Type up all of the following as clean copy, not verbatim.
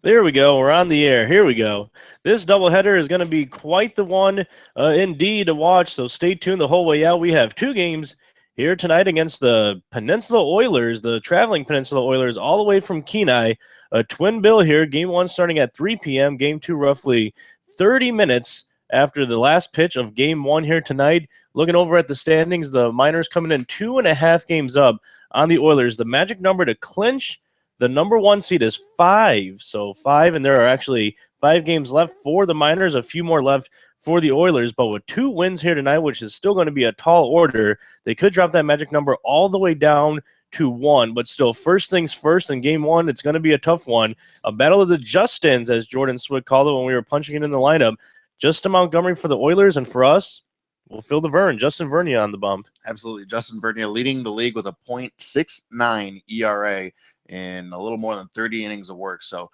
There we go. We're on the air. Here we go. This doubleheader is going to be quite the one indeed to watch, so stay tuned the whole way out. We have two games here tonight against the Peninsula Oilers, the traveling Peninsula Oilers, all the way from Kenai. A twin bill here. Game one starting at 3 p.m., game two roughly 30 minutes after the last pitch of game one here tonight. Looking over at the standings, the Miners coming in 2.5 games up on the Oilers. The magic number to clinch the number one seed is 5. So 5, and there are actually 5 games left for the Miners, a few more left for the Oilers. But with 2 wins here tonight, which is still going to be a tall order, they could drop that magic number all the way down to 1. But still, first things first, in game one, it's going to be a tough one. A battle of the Justins, as Jordan Swick called it when we were punching it in the lineup. Justin Montgomery for the Oilers, and for us, we'll fill the Vern. Justin Vernia on the bump. Absolutely. Justin Vernia leading the league with a .69 ERA in a little more than 30 innings of work. So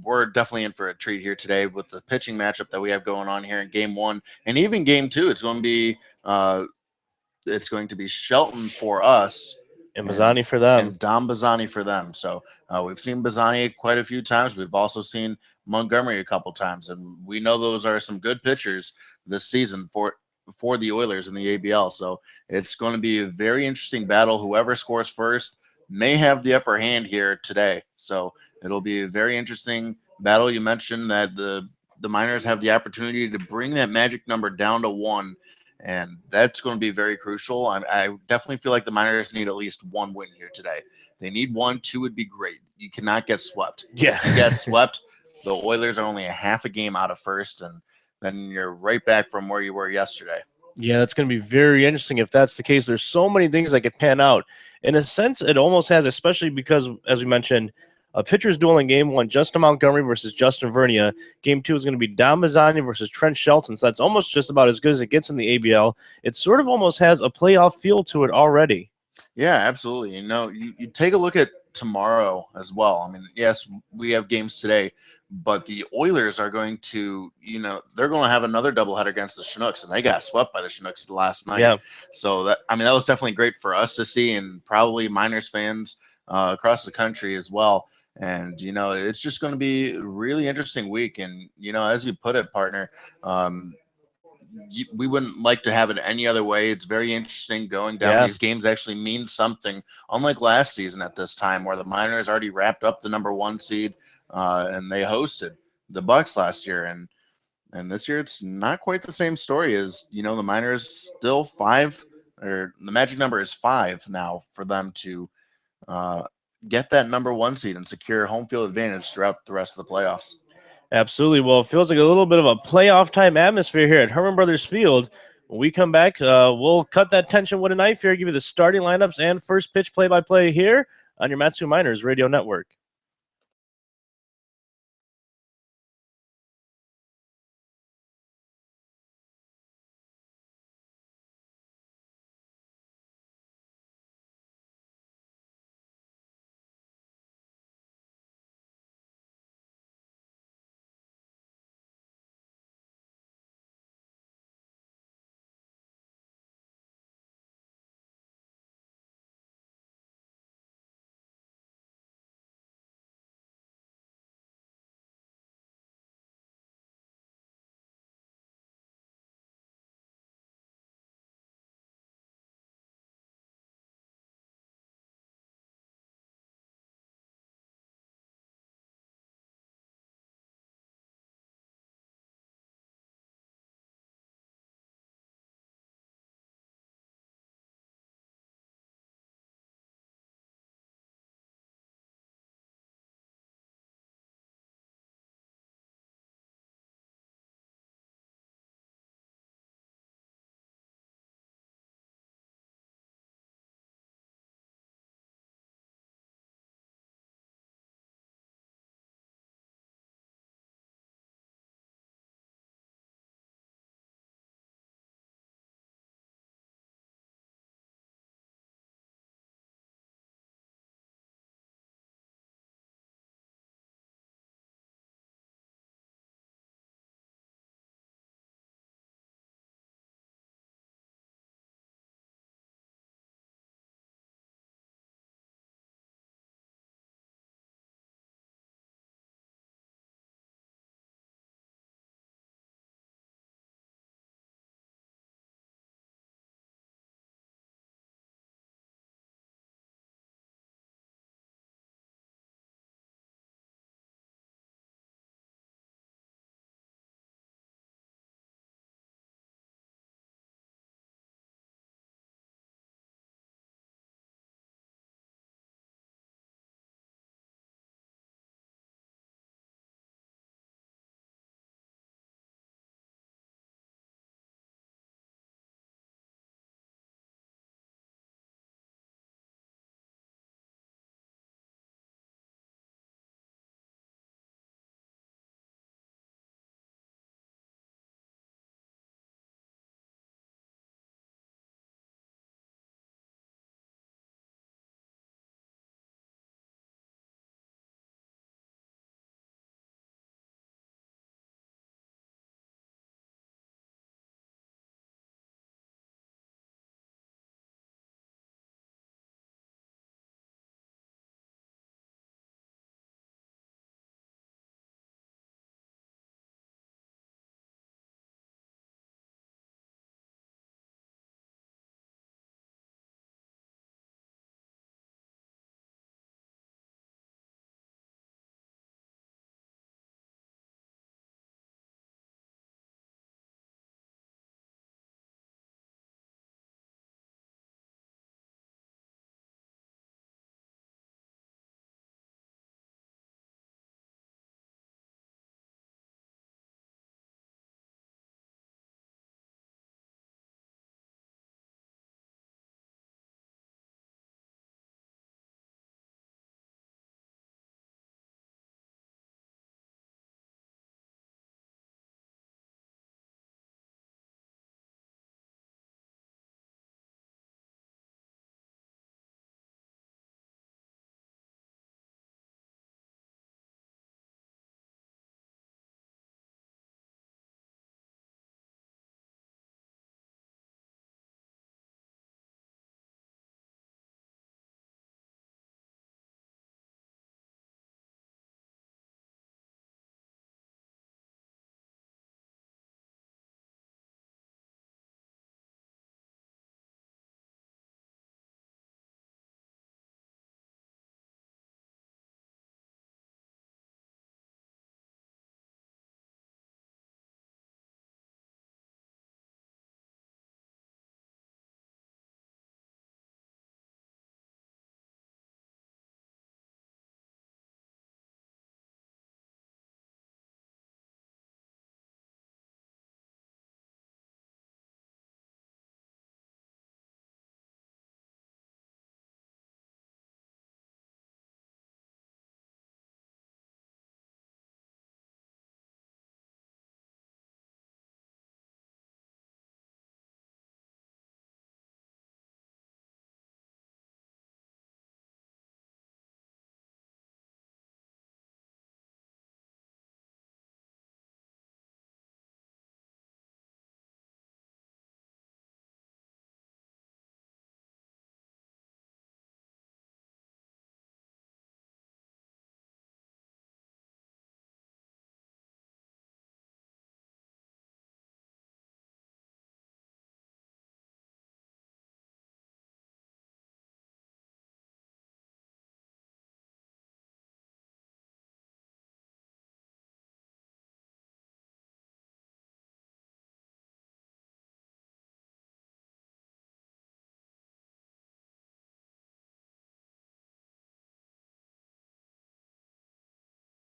we're definitely in for a treat here today with the pitching matchup that we have going on here in game one and even game two. It's going to be Shelton for us And Mazzani for them. and Dom Bazzani for them. So we've seen Bazzani quite a few times. We've also seen Montgomery a couple times, and we know those are some good pitchers this season for the Oilers in the ABL. So it's going to be a very interesting battle. Whoever scores first may have the upper hand here today. So it'll be a very interesting battle. You mentioned that the Miners have the opportunity to bring that magic number down to 1, and that's going to be very crucial. I definitely feel like the Miners need at least 1 win here today. They need 1, 2 would be great. You cannot get swept. Yeah. If you get swept, the Oilers are only a half a game out of first, and then you're right back from where you were yesterday. Yeah, that's going to be very interesting if that's the case. There's so many things that could pan out. In a sense, it almost has, especially because, as we mentioned, a pitcher's duel in game one, Justin Montgomery versus Justin Vernia. Game two is going to be Dom Mazzani versus Trent Shelton. So that's almost just about as good as it gets in the ABL. It sort of almost has a playoff feel to it already. Yeah, absolutely. You take a look at tomorrow as well. I mean, yes, we have games today, but the Oilers are going to, they're going to have another doubleheader against the Chinooks, and they got swept by the Chinooks last night. Yeah. So that was definitely great for us to see, and probably Miners fans across the country as well. And it's just going to be a really interesting week. And as you put it, partner, we wouldn't like to have it any other way. It's very interesting going down. Yeah. These games actually mean something, unlike last season at this time where the Miners already wrapped up the number 1 seed and they hosted the Bucks last year. And this year it's not quite the same story as, the Miners still 5, or the magic number is 5 now for them to get that number 1 seed and secure home field advantage throughout the rest of the playoffs. Absolutely. Well, it feels like a little bit of a playoff time atmosphere here at Herman Brothers Field. When we come back, we'll cut that tension with a knife here, give you the starting lineups and first pitch play-by-play here on your Matsu Miners Radio Network.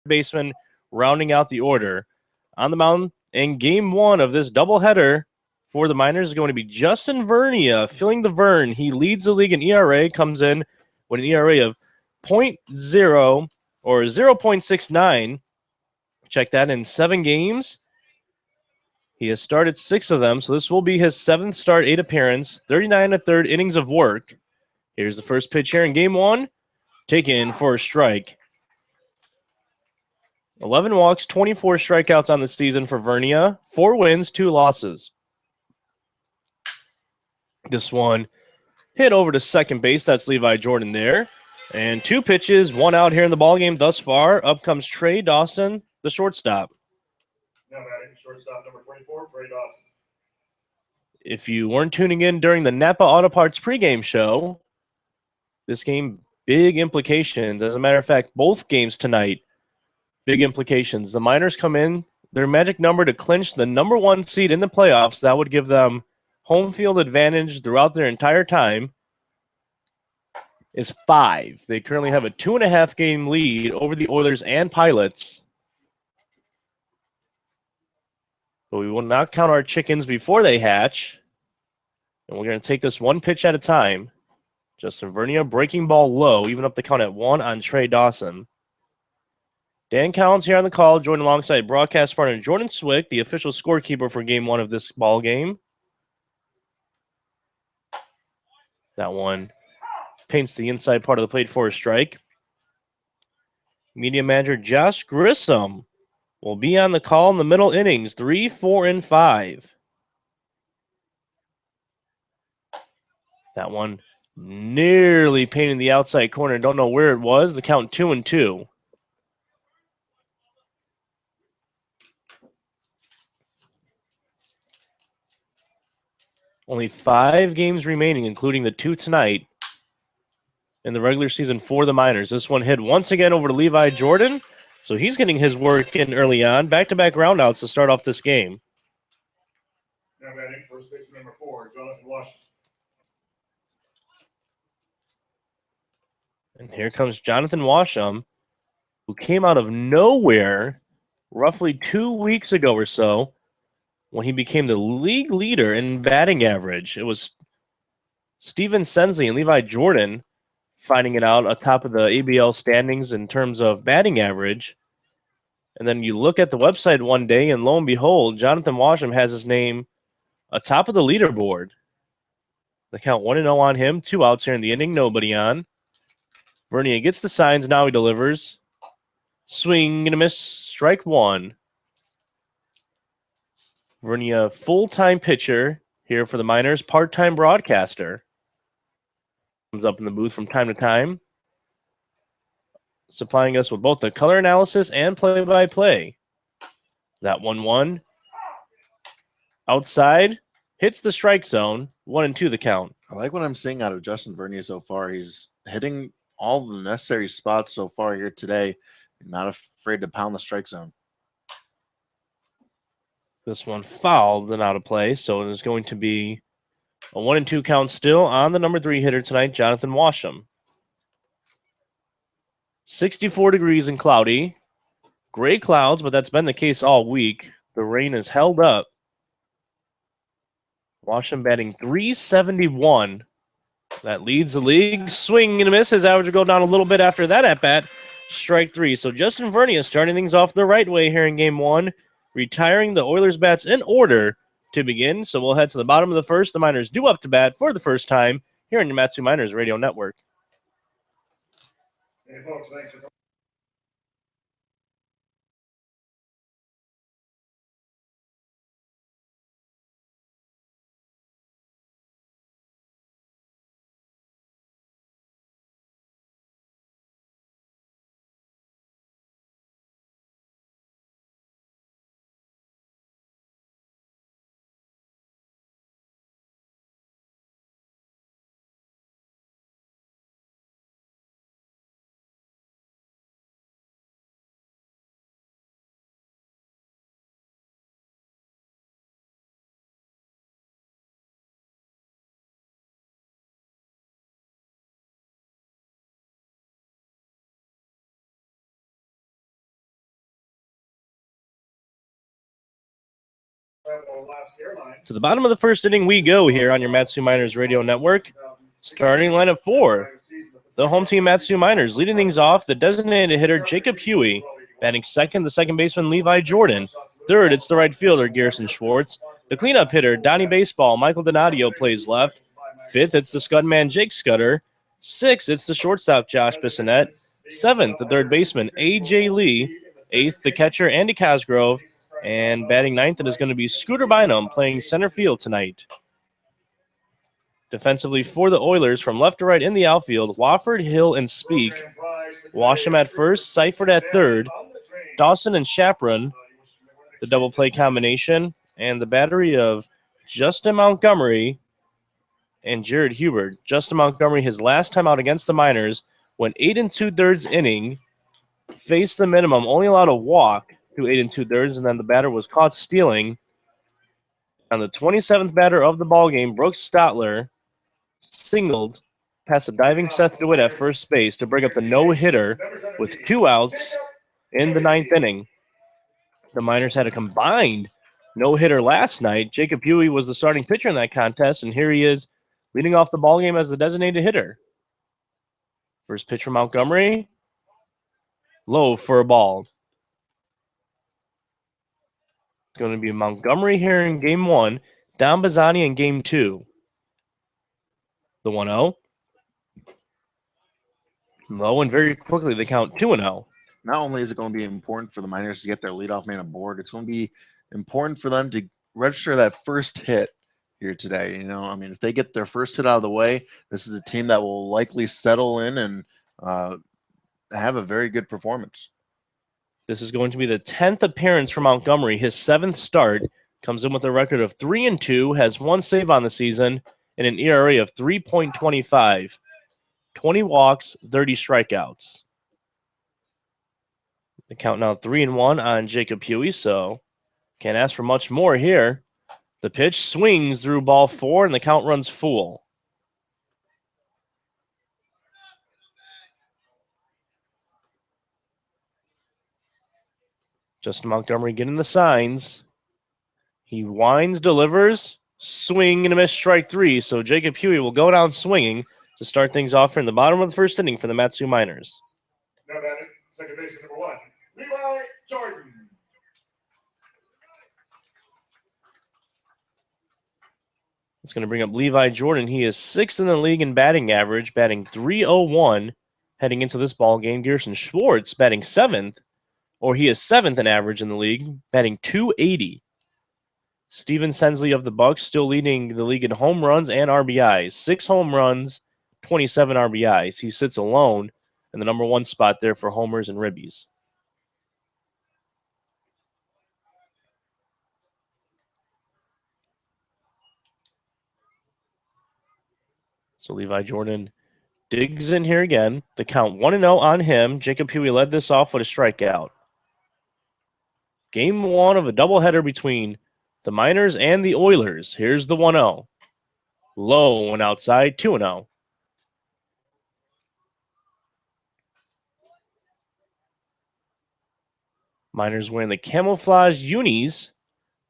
baseman rounding out the order. On the mound in game one of this doubleheader for the Miners is going to be Justin Vernia filling the Vern. He leads the league in ERA, comes in with an ERA of 0.0 or 0.69. Check that in 7 games. He has started 6 of them, so this will be his 7th start, 8 appearance, 39 1/3 innings of work. Here's the first pitch here in game one. Taken for a strike. 11 walks, 24 strikeouts on the season for Vernia. 4 wins, 2 losses. This one hit over to second base. That's Levi Jordan there. And 2 pitches, 1 out here in the ballgame thus far. Up comes Trey Dawson, the shortstop. Now batting shortstop number 24, Trey Dawson. If you weren't tuning in during the Napa Auto Parts pregame show, this game, big implications. As a matter of fact, both games tonight, big implications. The Miners come in, their magic number to clinch the number 1 seed in the playoffs. That would give them home field advantage throughout their entire time is 5. They currently have a 2.5 game lead over the Oilers and Pilots. But we will not count our chickens before they hatch. And we're going to take this one pitch at a time. Justin Vernia breaking ball low, even up the count at 1 on Trey Dawson. Dan Collins here on the call, joined alongside broadcast partner Jordan Swick, the official scorekeeper for game 1 of this ball game. That one paints the inside part of the plate for a strike. Media manager Josh Grissom will be on the call in the middle innings, 3, 4, and 5. That one nearly painted the outside corner. Don't know where it was. The count 2-2. Only 5 games remaining, including the 2 tonight in the regular season for the Miners. This one hit once again over to Levi Jordan, so he's getting his work in early on. Back-to-back roundouts to start off this game. Now batting first baseman number 4, Jonathan Washington. And here comes Jonathan Washam, who came out of nowhere roughly 2 weeks ago or so when he became the league leader in batting average. It was Steven Sensley and Levi Jordan finding it out atop of the ABL standings in terms of batting average. And then you look at the website one day, and lo and behold, Jonathan Washam has his name atop of the leaderboard. The count 1-0 on him. 2 outs here in the inning. Nobody on. Vernia gets the signs. Now he delivers. Swing and a miss. Strike 1. Vernia, full-time pitcher here for the Miners. Part-time broadcaster. Comes up in the booth from time to time, supplying us with both the color analysis and play-by-play. That 1-1. Outside. Hits the strike zone. 1-2 the count. I like what I'm seeing out of Justin Vernia so far. He's hitting all the necessary spots so far here today. Not afraid to pound the strike zone. This one fouled and out of play, so it is going to be a 1-2 count still on the number 3 hitter tonight, Jonathan Washam. 64 degrees and cloudy. Gray clouds, but that's been the case all week. The rain has held up. Washam batting .371. That leads the league. Swing and a miss. His average will go down a little bit after that at bat. Strike 3. So Justin Vernia starting things off the right way here in game 1, retiring the Oilers bats in order to begin. So we'll head to the bottom of the first. The Miners due up to bat for the first time here on your Matsu Miners Radio Network. Hey, folks, thanks for To the bottom of the first inning we go here on your Matsu Miners Radio Network. Starting lineup 4. The home team Matsu Miners leading things off, the designated hitter Jacob Huey. Batting second, the second baseman Levi Jordan. Third, it's the right fielder Garrison Schwartz. The cleanup hitter Donnie Baseball Michael Donadio plays left. Fifth, it's the scud man Jake Scudder. Sixth, it's the shortstop Josh Bissonette. Seventh, the third baseman A.J. Lee. Eighth, the catcher Andy Cosgrove. And batting ninth, it is going to be Scooter Bynum playing center field tonight. Defensively for the Oilers, from left to right in the outfield, Wofford, Hill, and Speak. Washam at first, Seifert at third, Dawson and Chaperon, the double play combination, and the battery of Justin Montgomery and Jared Hubert. Justin Montgomery, his last time out against the Miners, went 8 2/3 inning, faced the minimum, only allowed a walk through 8 2/3, and then the batter was caught stealing. On the 27th batter of the ballgame, Brooks Stotler singled past a diving Seth DeWitt at first base to bring up the no-hitter with 2 outs in the 9th inning. The Miners had a combined no-hitter last night. Jacob Huey was the starting pitcher in that contest, and here he is leading off the ballgame as the designated hitter. First pitch from Montgomery, low for a ball. It's going to be Montgomery here in Game 1, Don Bazzani in Game 2. The 1-0. Low, and very quickly they count 2-0. Not only is it going to be important for the Miners to get their leadoff man aboard, it's going to be important for them to register that first hit here today. You know, I mean, if they get their first hit out of the way, this is a team that will likely settle in and have a very good performance. This is going to be the 10th appearance for Montgomery. His 7th start, comes in with a record of 3-2, has 1 save on the season, and an ERA of 3.25. 20 walks, 30 strikeouts. The count now 3-1 on Jacob Huey, so can't ask for much more here. The pitch swings through ball 4, and the count runs full. Justin Montgomery getting the signs. He winds, delivers, swing and a miss, strike 3. So Jacob Huey will go down swinging to start things off here in the bottom of the first inning for the Matsu Miners. Now batting, second baseman number 1, Levi Jordan. It's going to bring up Levi Jordan. He is 6th in the league in batting average, batting .301 heading into this ball game. Garrison Schwartz batting 7th, or he is 7th in average in the league, batting .280. Steven Sensley of the Bucks still leading the league in home runs and RBIs. 6 home runs, 27 RBIs. He sits alone in the number 1 spot there for homers and ribbies. So Levi Jordan digs in here again. The count 1-0 on him. Jacob Huey led this off with a strikeout. Game 1 of a doubleheader between the Miners and the Oilers. Here's the 1-0. Low and outside, 2-0. Miners wearing the camouflage unis.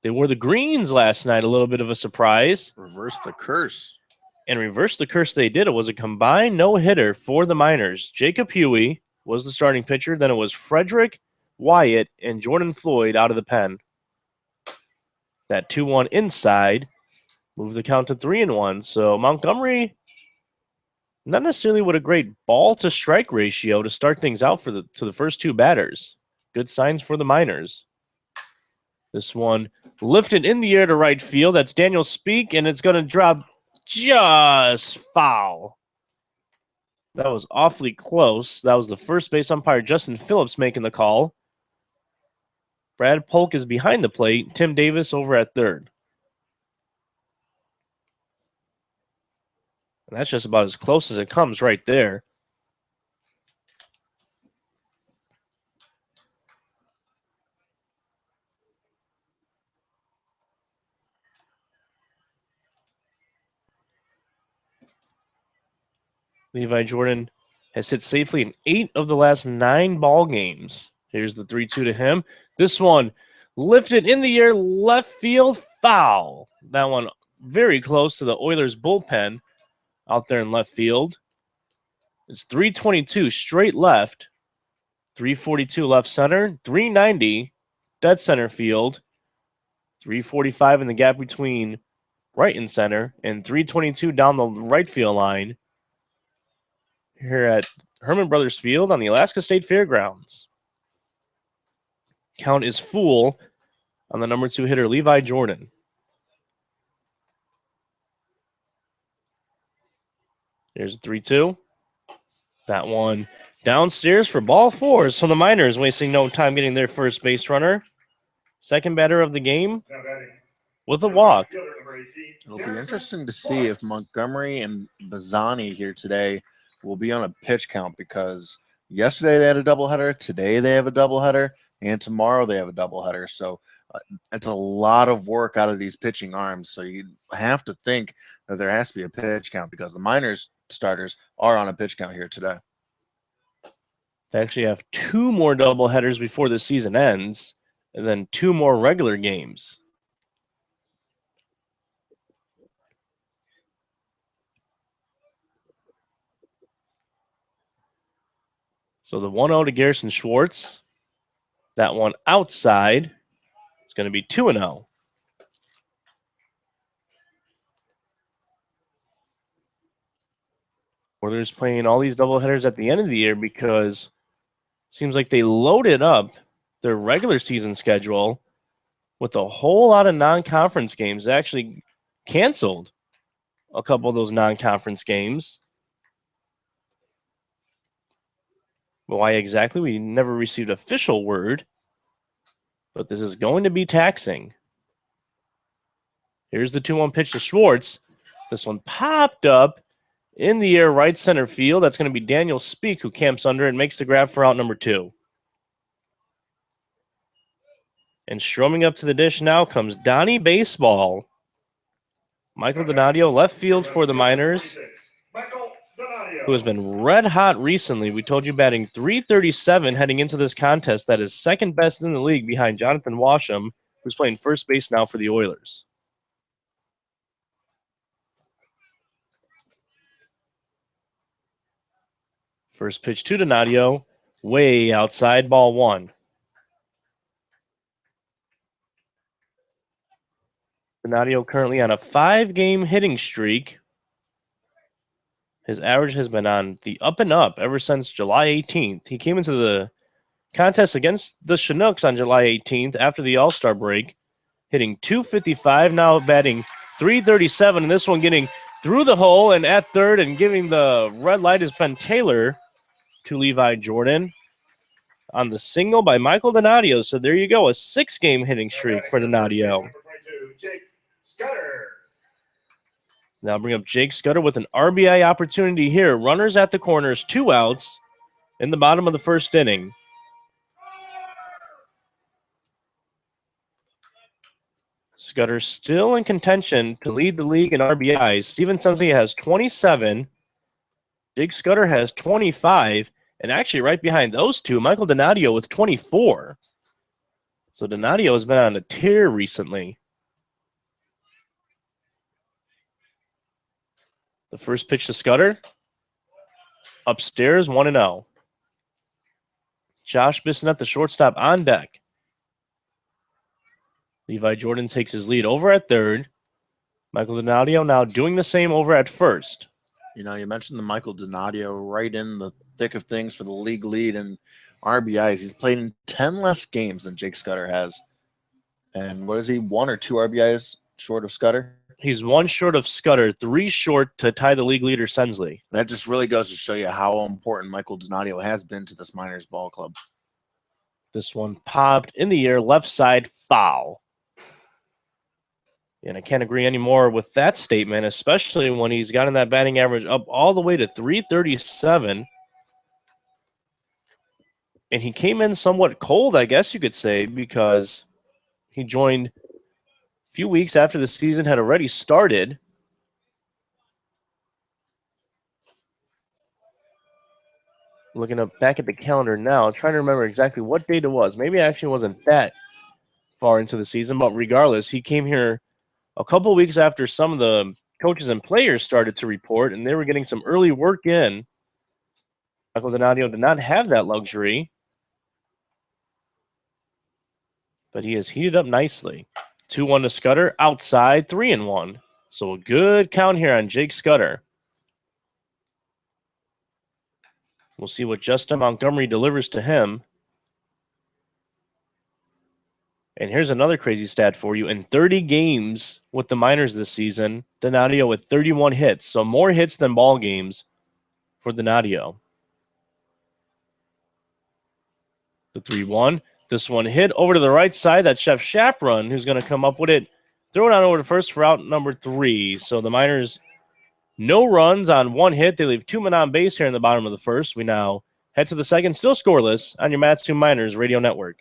They wore the greens last night, a little bit of a surprise. Reverse the curse. And reverse the curse they did. It was a combined no-hitter for the Miners. Jacob Huey was the starting pitcher. Then it was Frederick, Wyatt, and Jordan Floyd out of the pen. That 2-1 inside moved the count to 3-1. So Montgomery, not necessarily with a great ball-to-strike ratio to start things out for the first 2 batters. Good signs for the Miners. This one lifted in the air to right field. That's Daniel Speak, and it's going to drop just foul. That was awfully close. That was the first base umpire, Justin Phillips, making the call. Brad Polk is behind the plate. Tim Davis over at third. And that's just about as close as it comes right there. Levi Jordan has hit safely in 8 of the last 9 ball games. Here's the 3-2 to him. This one lifted in the air, left field, foul. That one very close to the Oilers bullpen out there in left field. It's 322 straight left, 342 left center, 390 dead center field, 345 in the gap between right and center, and 322 down the right field line here at Herman Brothers Field on the Alaska State Fairgrounds. Count is full on the number 2 hitter, Levi Jordan. Here's a 3-2. That one downstairs for ball 4. So the Miners wasting no time getting their first base runner. Second batter of the game with a walk. It'll be interesting to see if Montgomery and Bazzani here today will be on a pitch count, because yesterday they had a doubleheader, today they have a doubleheader, and tomorrow they have a doubleheader. So it's a lot of work out of these pitching arms. So you have to think that there has to be a pitch count, because the Miners starters are on a pitch count here today. They actually have 2 more doubleheaders before the season ends, and then 2 more regular games. So the 1-0 to Garrison Schwartz. That one outside. It's going to be 2-0. Oilers playing all these doubleheaders at the end of the year because it seems like they loaded up their regular season schedule with a whole lot of non-conference games. They actually canceled a couple of those non-conference games. Why exactly? We never received official word, but this is going to be taxing. Here's the 2-1 pitch to Schwartz. This one popped up in the air right center field. That's going to be Daniel Speak, who camps under and makes the grab for out number 2. And strumming up to the dish now comes Donnie Baseball. Michael Donadio, left field for the Miners, who has been red hot recently. We told you batting .337 heading into this contest. That is second best in the league behind Jonathan Washam, who's playing first base now for the Oilers. First pitch to Donadio, way outside, ball 1. Donadio currently on a 5-game hitting streak. His average has been on the up and up ever since July 18th. He came into the contest against the Chinooks on July 18th after the All-Star break, hitting .255, now batting .337, and this one getting through the hole and at third and giving the red light is Ben Taylor to Levi Jordan on the single by Michael Donadio. So there you go, a 6-game hitting streak for Donadio. Now bring up Jake Scudder with an RBI opportunity here. Runners at the corners, 2 outs in the bottom of the first inning. Scudder still in contention to lead the league in RBIs. Steven Sensi has 27. Jake Scudder has 25. And actually right behind those two, Michael Donadio with 24. So Donadio has been on a tear recently. The first pitch to Scudder. Upstairs, 1-0. Josh Bissonnette, the shortstop, on deck. Levi Jordan takes his lead over at third. Michael Donadio now doing the same over at first. You know, you mentioned the Michael Donadio right in the thick of things for the league lead in RBIs. He's played in 10 less games than Jake Scudder has. And what is he, 1 or 2 RBIs short of Scudder? He's 1 short of Scudder, 3 short to tie the league leader Sensley. That just really goes to show you how important Michael Donadio has been to this Miners ball club. This one popped in the air, left side, foul. And I can't agree anymore with that statement, especially when he's gotten that batting average up all the way to .337. And he came in somewhat cold, I guess you could say, because he joined a few weeks after the season had already started. Looking up back at the calendar now, trying to remember exactly what date it was. Maybe it actually wasn't that far into the season, but regardless, he came here a couple weeks after some of the coaches and players started to report, and they were getting some early work in. Michael Donadio did not have that luxury, but he has heated up nicely. 2-1 to Scudder, outside, 3-1. So a good count here on Jake Scudder. We'll see what Justin Montgomery delivers to him. And here's another crazy stat for you. In 30 games with the Miners this season, Donadio with 31 hits. So more hits than ball games for Donadio. The 3-1. This one hit over to the right side. That's Chef Chaperon who's going to come up with it. Throw it on over to first for out number 3. So the Miners, no runs on one hit. They leave 2 men on base here in the bottom of the first. We now head to the second, still scoreless on your Matsu Miners radio network.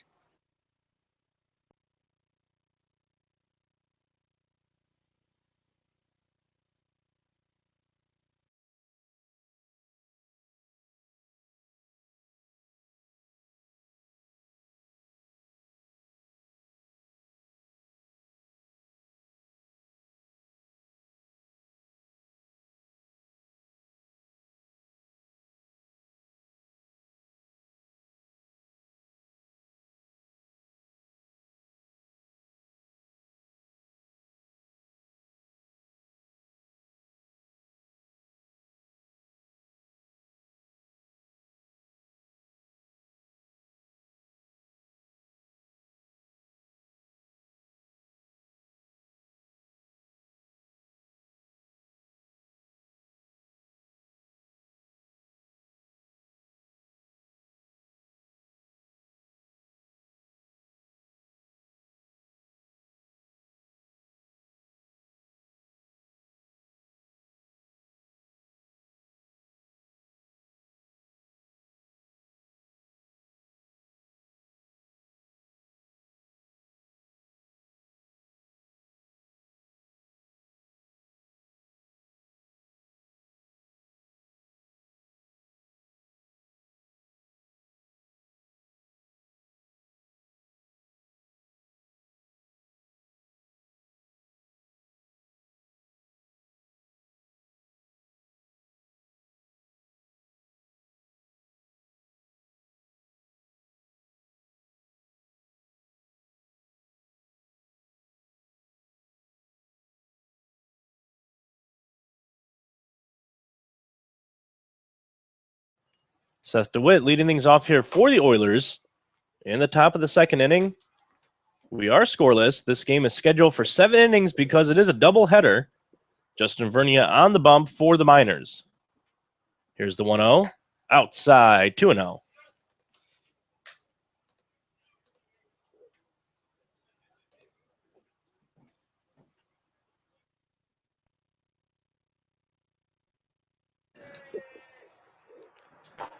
Seth DeWitt leading things off here for the Oilers. In the top of the second inning, we are scoreless. This game is scheduled for 7 innings because it is a doubleheader. Justin Vernia on the bump for the Miners. Here's the 1-0. Outside, 2-0.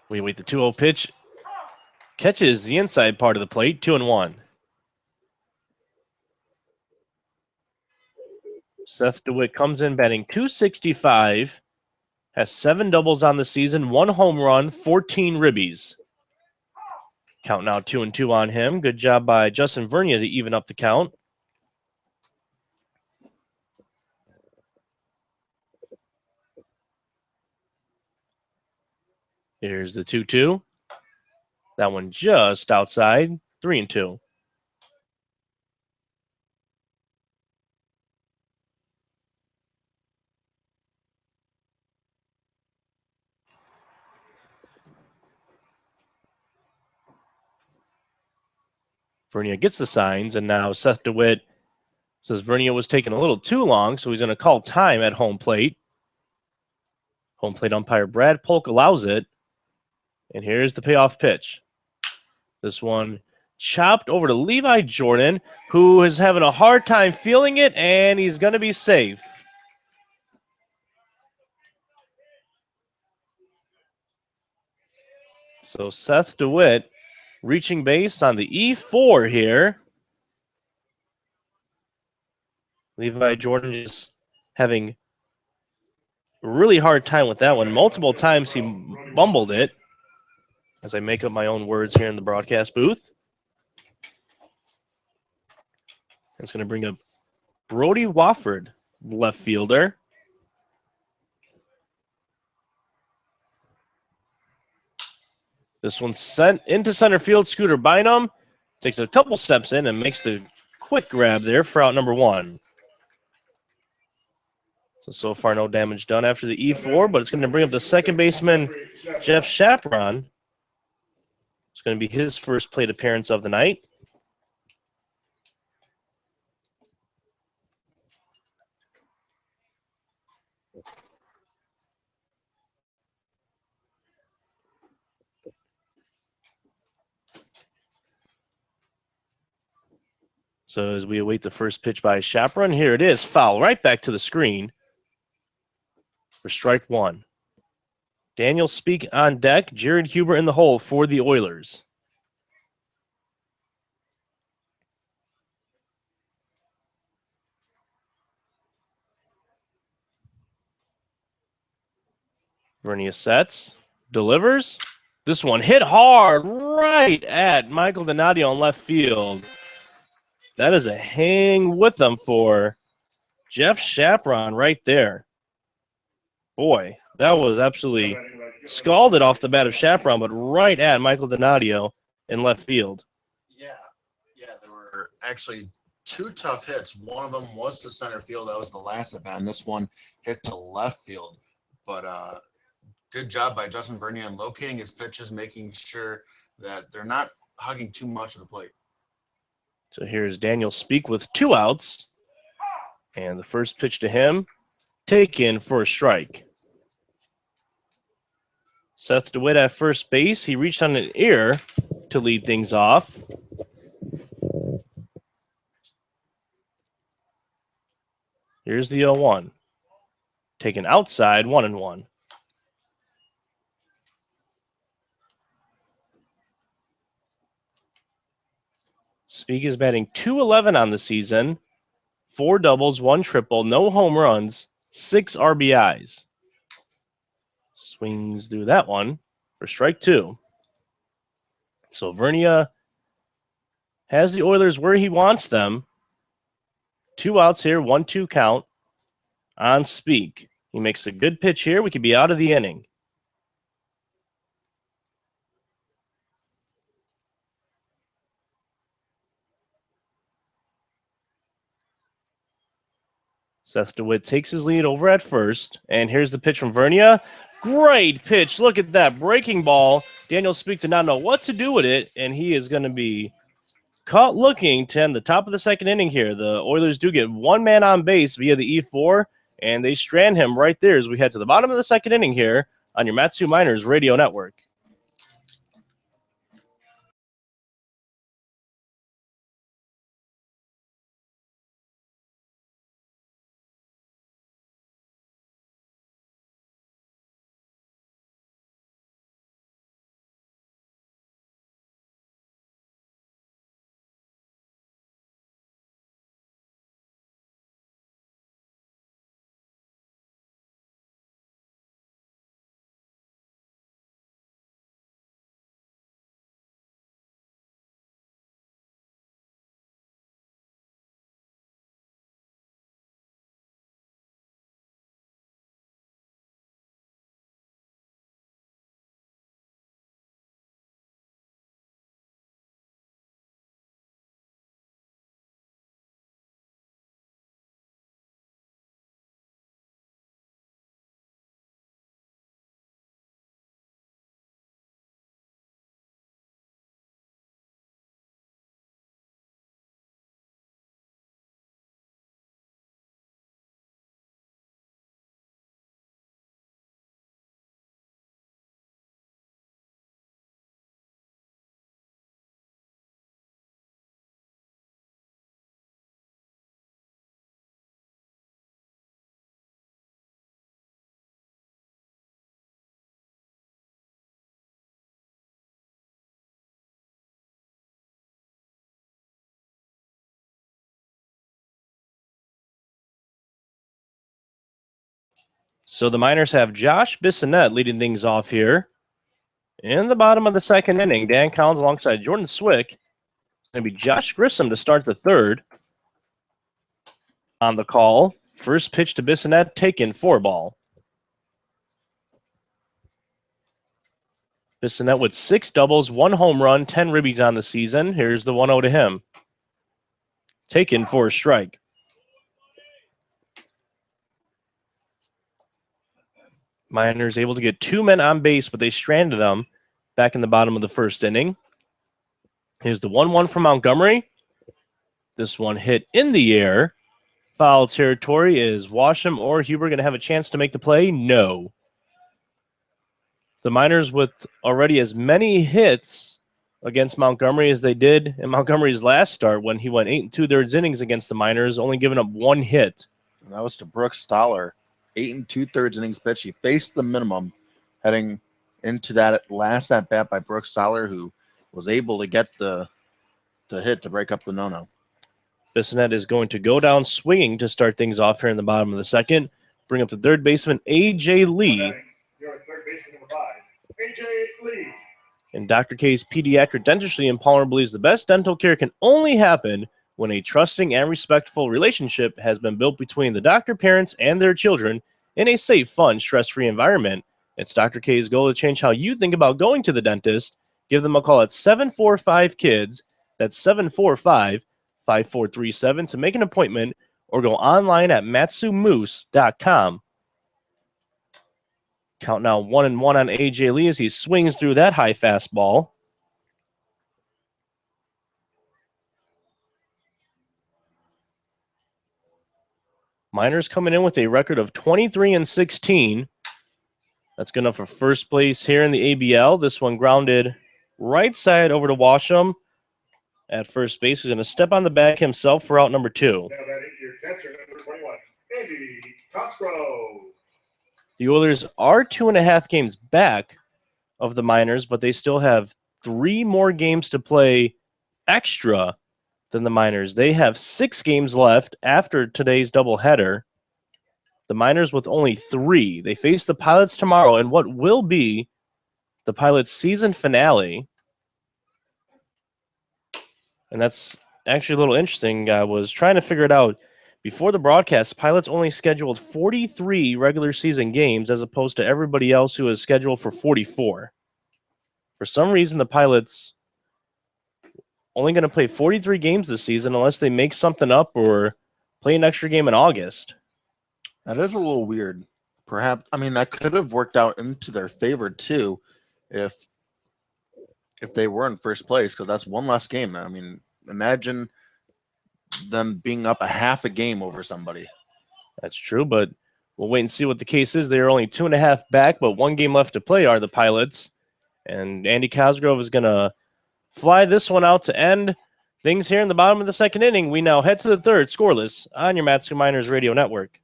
We wait the 2-0 pitch. Catches the inside part of the plate, 2-1. Seth DeWitt comes in batting .265, has 7 doubles on the season, 1 home run, 14 ribbies. Count now 2-2 on him. Good job by Justin Vernia to even up the count. Here's the 2-2. That one just outside, 3-2. Vernia gets the signs, and now Seth DeWitt says Vernia was taking a little too long, so he's going to call time at home plate. Home plate umpire Brad Polk allows it. And here's the payoff pitch. This one chopped over to Levi Jordan, who is having a hard time feeling it, and he's going to be safe. So Seth DeWitt reaching base on the E4 here. Levi Jordan just having a really hard time with that one. Multiple times he bumbled it, as I make up my own words here in the broadcast booth. It's going to bring up Brody Wofford, left fielder. This one's sent into center field. Scooter Bynum takes a couple steps in and makes the quick grab there for out number 1. So far no damage done after the E4, but it's going to bring up the second baseman, Jeff Chaperon. It's going to be his first plate appearance of the night. So as we await the first pitch by Chaperon, here it is. Foul right back to the screen for strike 1. Daniel Speak on deck. Jared Huber in the hole for the Oilers. Vernia sets. Delivers. This one hit hard right at Michael Donadio on left field. That is a hang with them for Jeff Chaperon right there. Boy, that was absolutely scalded off the bat of Chaperon, but right at Michael Donadio in left field. Yeah, there were actually 2 tough hits. One of them was to center field. That was the last at bat, and this one hit to left field. But good job by Justin Vernia in locating his pitches, making sure that they're not hugging too much of the plate. So here's Daniel Speak with 2 outs. And the first pitch to him, taken for a strike. Seth DeWitt at first base. He reached on an ear to lead things off. Here's the 0-1. Taken outside, 1-1. Speak is batting .211 on the season. 4 doubles, 1 triple, no home runs, 6 RBIs. Swings through that one for strike 2. So Vernia has the Oilers where he wants them. 2 outs here, 1-2 count on Speak. He makes a good pitch here. We could be out of the inning. Seth DeWitt takes his lead over at first. And here's the pitch from Vernia. Great pitch. Look at that breaking ball. Daniel Speak did not know what to do with it, and he is going to be caught looking to end the top of the second inning here. The Oilers do get 1 man on base via the E4, and they strand him right there as we head to the bottom of the second inning here on your Matsu Miners Radio Network. So the Miners have Josh Bissonette leading things off here. In the bottom of the second inning, Dan Collins alongside Jordan Swick. It's going to be Josh Grissom to start the third. on the call. First pitch to Bissonette, taken 4-ball. Bissonette with 6 doubles, 1 home run, 10 ribbies on the season. Here's the 1-0 to him. Taken for a strike. Miners able to get 2 men on base, but they stranded them back in the bottom of the first inning. Here's the 1-1 from Montgomery. This one hit in the air. Foul territory. Is Washam or Huber going to have a chance to make the play? No. The Miners with already as many hits against Montgomery as they did in Montgomery's last start when he went 8 2/3 innings against the Miners, only giving up 1 hit. And that was to Brooks Stoller. 8 2/3 innings pitch. He faced the minimum heading into that last at bat by Brooks Stoller, who was able to get the hit to break up the no-no. Bissonette is going to go down swinging to start things off here in the bottom of the second. Bring up the third baseman, A.J. Lee. Your third baseman, number 5, A.J. Lee. And Dr. K's Pediatric Dentistry in Palmer believes the best dental care can only happen when a trusting and respectful relationship has been built between the doctor, parents, and their children in a safe, fun, stress-free environment. It's Dr. K's goal to change how you think about going to the dentist. Give them a call at 745-KIDS. That's 745-5437 to make an appointment, or go online at matsumoose.com. Count now 1-1 on A.J. Lee as he swings through that high fastball. Miners coming in with a record of 23-16. That's good enough for first place here in the ABL. This one grounded right side over to Washam at first base. He's going to step on the bag himself for out number 2. Now batting your catcher, number 21, Andy Cosgrove. The Oilers are 2.5 games back of the Miners, but they still have 3 more games to play extra than the Miners. They have 6 games left after today's doubleheader. The Miners with only 3. They face the Pilots tomorrow in what will be the Pilots' season finale. And that's actually a little interesting. I was trying to figure it out. Before the broadcast, Pilots only scheduled 43 regular season games as opposed to everybody else who is scheduled for 44. For some reason, the Pilots only going to play 43 games this season unless they make something up or play an extra game in August. That is a little weird. Perhaps, I mean, that could have worked out into their favor too, if they were in first place, because that's one less game. I mean, imagine them being up a half a game over somebody. That's true, but we'll wait and see what the case is. They are only 2.5 back, but 1 game left to play are the Pilots. And Andy Cosgrove is going to fly this one out to end things here in the bottom of the second inning. We now head to the third, scoreless, on your Matsu Miners Radio Network.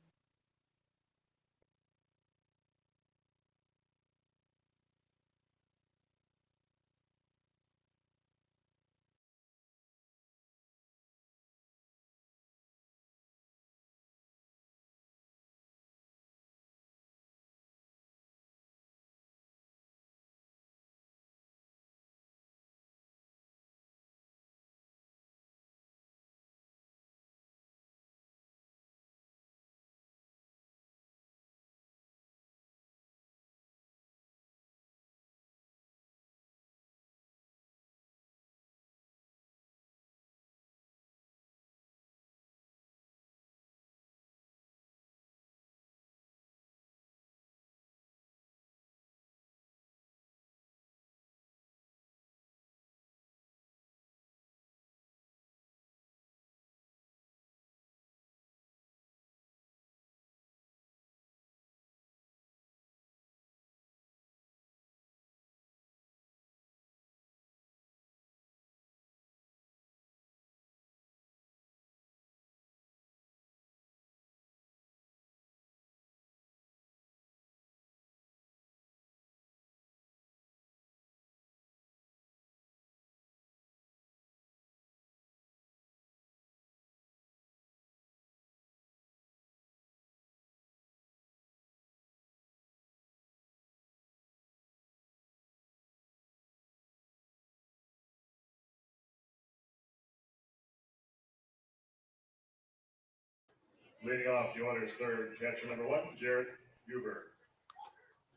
Leading off the Oilers' third, catcher number 1, Jared Huber.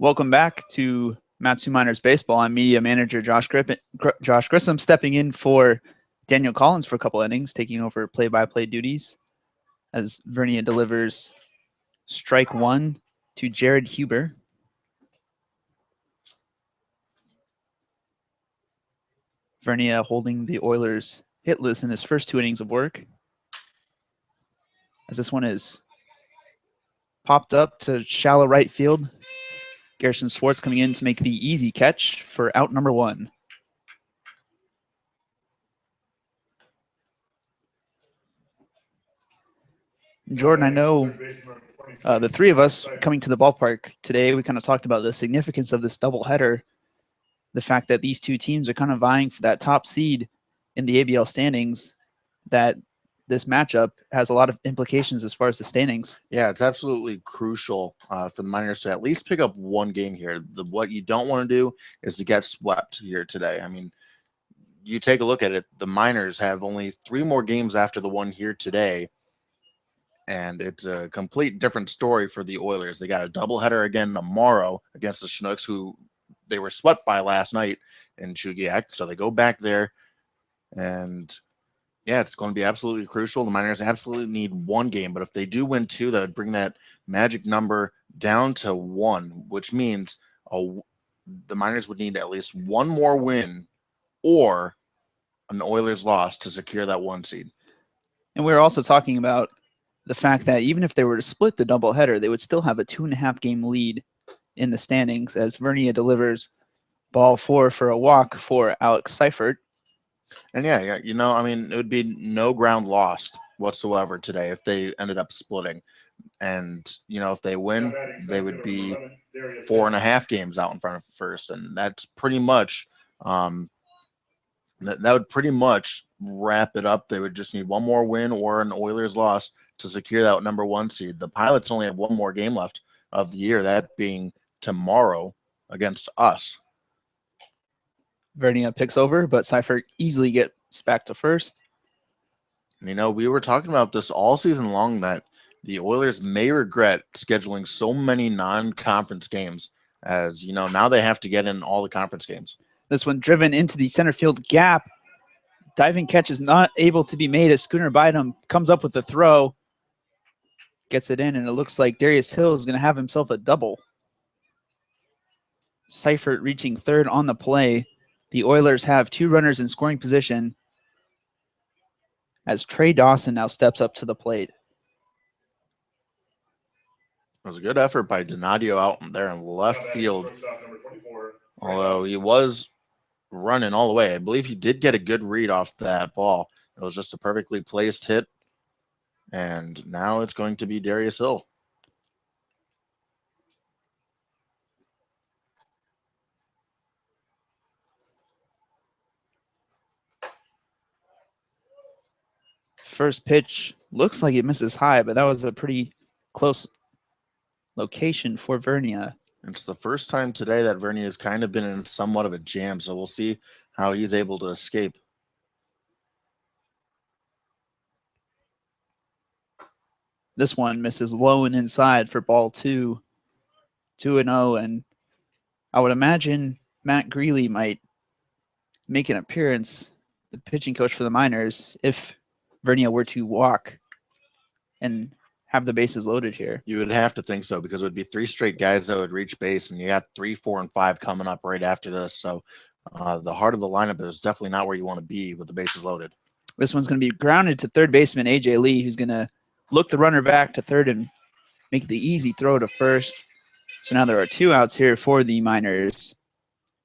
Welcome back to Matsu Miners Baseball. I'm media manager Josh Grissom, stepping in for Daniel Collins for a couple innings, taking over play-by-play duties as Vernia delivers strike one to Jared Huber. Vernia holding the Oilers hitless in his first 2 innings of work, as this one is popped up to shallow right field. Garrison Swartz coming in to make the easy catch for out number 1. Jordan, I know the three of us coming to the ballpark today, we kind of talked about the significance of this doubleheader, the fact that these two teams are kind of vying for that top seed in the ABL standings, that this matchup has a lot of implications as far as the standings. Yeah, it's absolutely crucial for the Miners to at least pick up one game here. What you don't want to do is to get swept here today. I mean, you take a look at it, the Miners have only 3 more games after the one here today, and it's a complete different story for the Oilers. They got a doubleheader again tomorrow against the Chinooks, who they were swept by last night in Chugiak. So they go back there, and yeah, it's going to be absolutely crucial. The Miners absolutely need one game, but if they do win 2, that would bring that magic number down to 1, which means the Miners would need at least one more win or an Oilers loss to secure that 1 seed. And we were also talking about the fact that even if they were to split the doubleheader, they would still have a 2.5 game lead in the standings, as Vernia delivers ball 4 for a walk for Alex Seifert. And yeah, you know, I mean, it would be no ground lost whatsoever today if they ended up splitting. And, you know, if they win, they would be 4.5 games out in front of first. And that's pretty much, that would pretty much wrap it up. They would just need one more win or an Oilers loss to secure that number 1 seed. The Pilots only have one more game left of the year, that being tomorrow against us. Vernia picks over, but Seifert easily gets back to first. And, you know, we were talking about this all season long, that the Oilers may regret scheduling so many non-conference games, as, you know, now they have to get in all the conference games. This one driven into the center field gap. Diving catch is not able to be made as Schooner Bynum comes up with the throw. Gets it in, and it looks like Darius Hill is going to have himself a double. Seifert reaching third on the play. The Oilers have 2 runners in scoring position as Trey Dawson now steps up to the plate. It was a good effort by Donadio out there in left field, although he was running all the way. I believe he did get a good read off that ball. It was just a perfectly placed hit, and now it's going to be Darius Hill. First pitch looks like it misses high, but that was a pretty close location for Vernia. It's the first time today that Vernia has kind of been in somewhat of a jam, so we'll see how he's able to escape. This one misses low and inside for ball 2. 2-0, and I would imagine Matt Greeley might make an appearance, the pitching coach for the Miners, if Vernia were to walk and have the bases loaded here. You would have to think so, because it would be 3 straight guys that would reach base, and you got 3, 4, and 5 coming up right after this. So the heart of the lineup is definitely not where you want to be with the bases loaded. This one's going to be grounded to third baseman A.J. Lee, who's going to look the runner back to third and make the easy throw to first. So now there are 2 outs here for the Miners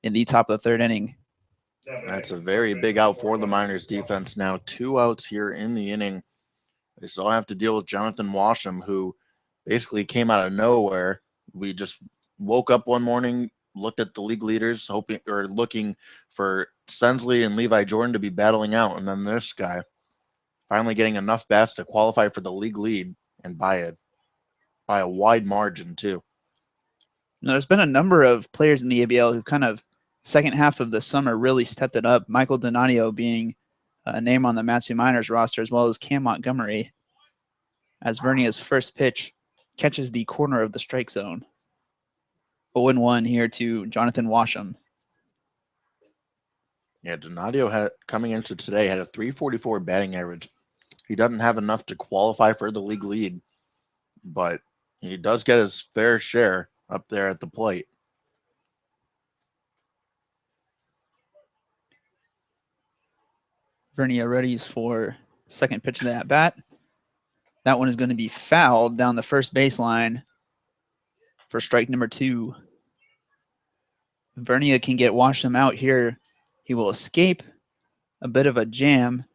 in the top of the 3rd inning. That's a very big out for the Miners defense. Now 2 outs here in the inning. They still have to deal with Jonathan Washam, who basically came out of nowhere. We just woke up one morning, looked at the league leaders, looking for Sensley and Levi Jordan to be battling out, and then this guy finally getting enough bats to qualify for the league lead, and by a wide margin too. Now, there's been a number of players in the ABL who kind of second half of the summer really stepped it up. Michael Donadio being a name on the Matsu Miners roster, as well as Cam Montgomery. as Vernia's first pitch catches the corner of the strike zone. 0-1 here to Jonathan Washam. Yeah, Donadio coming into today had a 344 batting average. He doesn't have enough to qualify for the league lead, but he does get his fair share up there at the plate. Vernia readies for second pitch of the at bat. That one is going to be fouled down the first baseline for strike number 2. Vernia can get Washam out here. He will escape a bit of a jam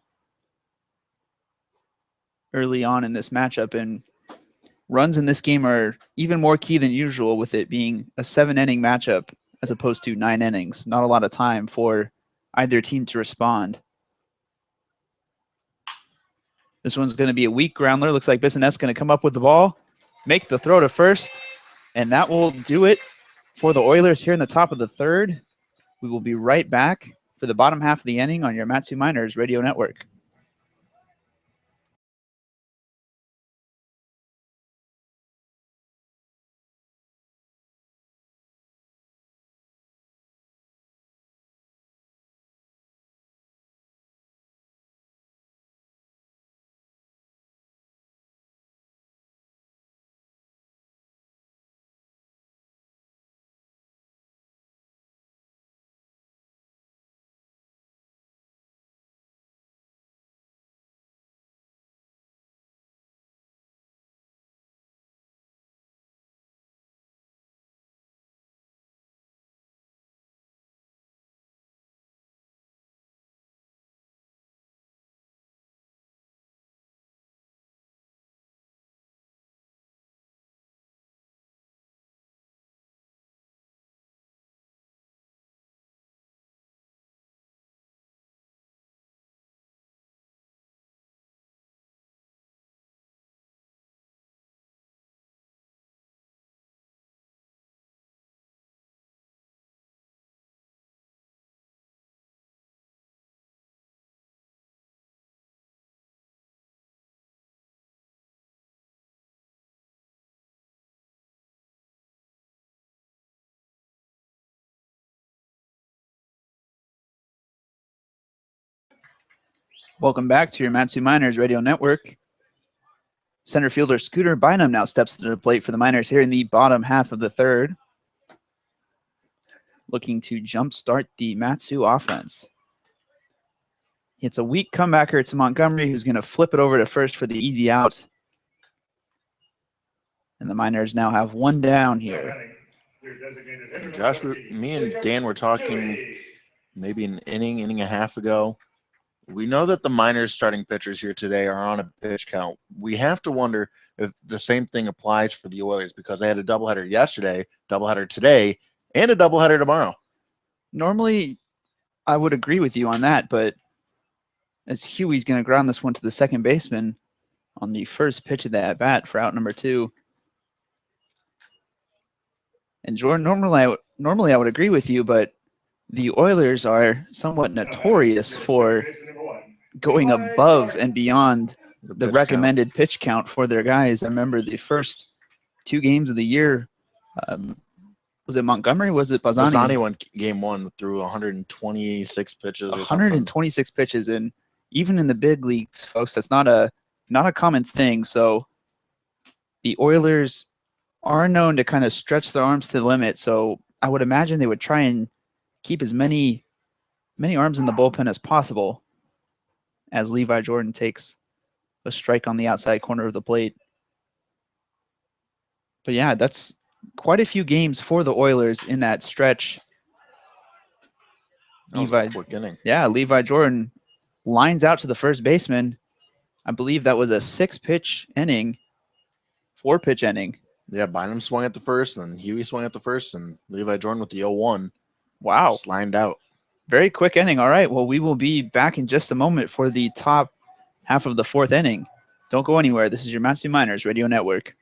early on in this matchup, and runs in this game are even more key than usual with it being a 7-inning matchup as opposed to 9 innings. Not a lot of time for either team to respond. This one's going to be a weak groundler. Looks like Bissonet's going to come up with the ball, make the throw to first, and that will do it for the Oilers here in the top of the third. We will be right back for the bottom half of the inning on your Matsu Miners Radio Network. Welcome back to your Matsu Miners Radio Network. Center fielder Scooter Bynum now steps to the plate for the Miners here in the bottom half of the third, looking to jumpstart the Matsu offense. It's a weak comebacker to Montgomery, who's going to flip it over to first for the easy out. And the Miners now have one down here. Josh, me and Dan were talking maybe an inning and a half ago. We know that the Miners starting pitchers here today are on a pitch count. We have to wonder if the same thing applies for the Oilers, because they had a doubleheader yesterday, doubleheader today, and a doubleheader tomorrow. Normally, I would agree with you on that, but as Huey's going to ground this one to the second baseman on the first pitch of the at-bat for out number 2. And Jordan, normally I would agree with you, but the Oilers are somewhat notorious for going above and beyond the recommended pitch count for their guys. I remember the first 2 games of the year, was it Montgomery? Was it Bazzani? Bazzani won game 1 through 126 pitches. 126 pitches, and even in the big leagues, folks, that's not a common thing. So the Oilers are known to kind of stretch their arms to the limit. So I would imagine they would try and keep as many arms in the bullpen as possible as Levi Jordan takes a strike on the outside corner of the plate. But yeah, that's quite a few games for the Oilers in that stretch. Levi, quick inning. Yeah, Levi Jordan lines out to the first baseman. I believe that was a 6-pitch inning, 4-pitch inning. Yeah, Bynum swung at the first, and then Huey swung at the first, and Levi Jordan with the 0-1. Wow. Just lined out. Very quick inning. All right, well, we will be back in just a moment for the top half of the 4th inning. Don't go anywhere. This is your Matsu Miners Radio Network.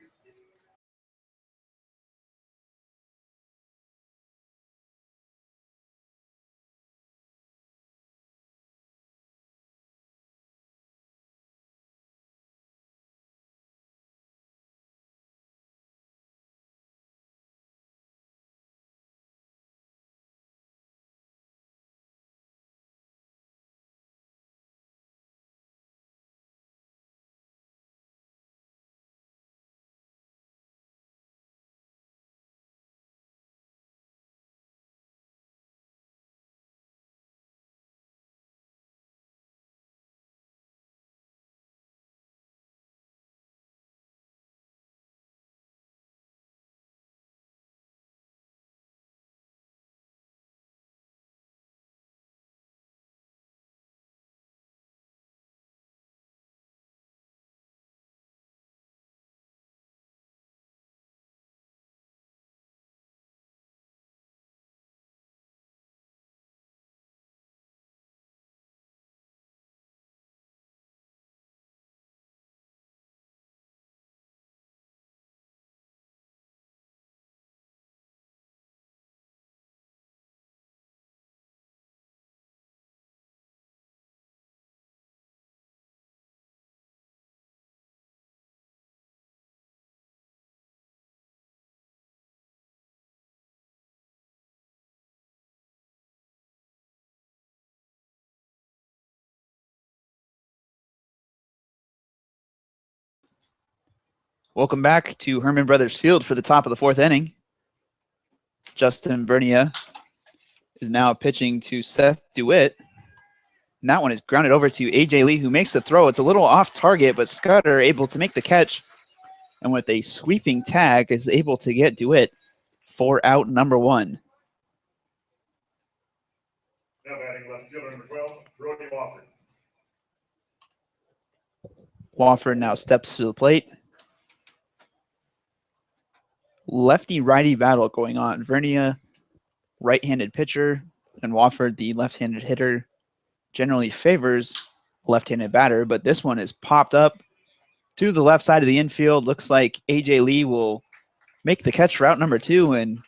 Welcome back to Herman Brothers Field for the top of the fourth inning. Justin Bernia is now pitching to Seth DeWitt. And that one is grounded over to A.J. Lee, who makes the throw. It's a little off target, but Scudder able to make the catch. And with a sweeping tag is able to get DeWitt for out number one. Now batting left fielder number 12, Brody Wofford. Wofford now steps to the plate. Lefty-righty battle going on. Vernia, right-handed pitcher, and Wofford, the left-handed hitter, generally favors left-handed batter, but this one is popped up to the left side of the infield. Looks like A.J. Lee will make the catch for out number two, and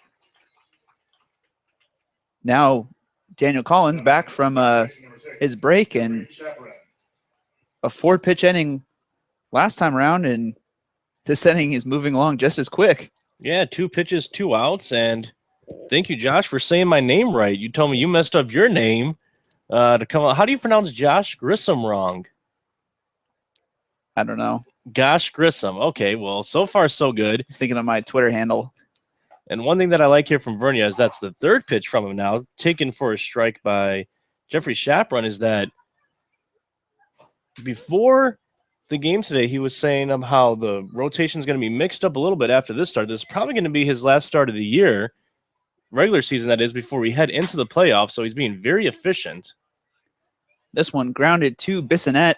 now Daniel Collins back from his break, and a 4-pitch inning last time around, and this inning is moving along just as quick. Yeah, 2 pitches, 2 outs, and thank you, Josh, for saying my name right. You told me you messed up your name to come out. How do you pronounce Josh Grissom wrong? I don't know. Gosh Grissom. Okay, well, so far so good. He's thinking of my Twitter handle. And one thing that I like here from Vernia is that's the 3rd pitch from him now, taken for a strike by Jeffrey Chaperon, is that before the game today, he was saying how the rotation is going to be mixed up a little bit after this start. This is probably going to be his last start of the year, regular season that is, before we head into the playoffs, so he's being very efficient. This one grounded to Bissonette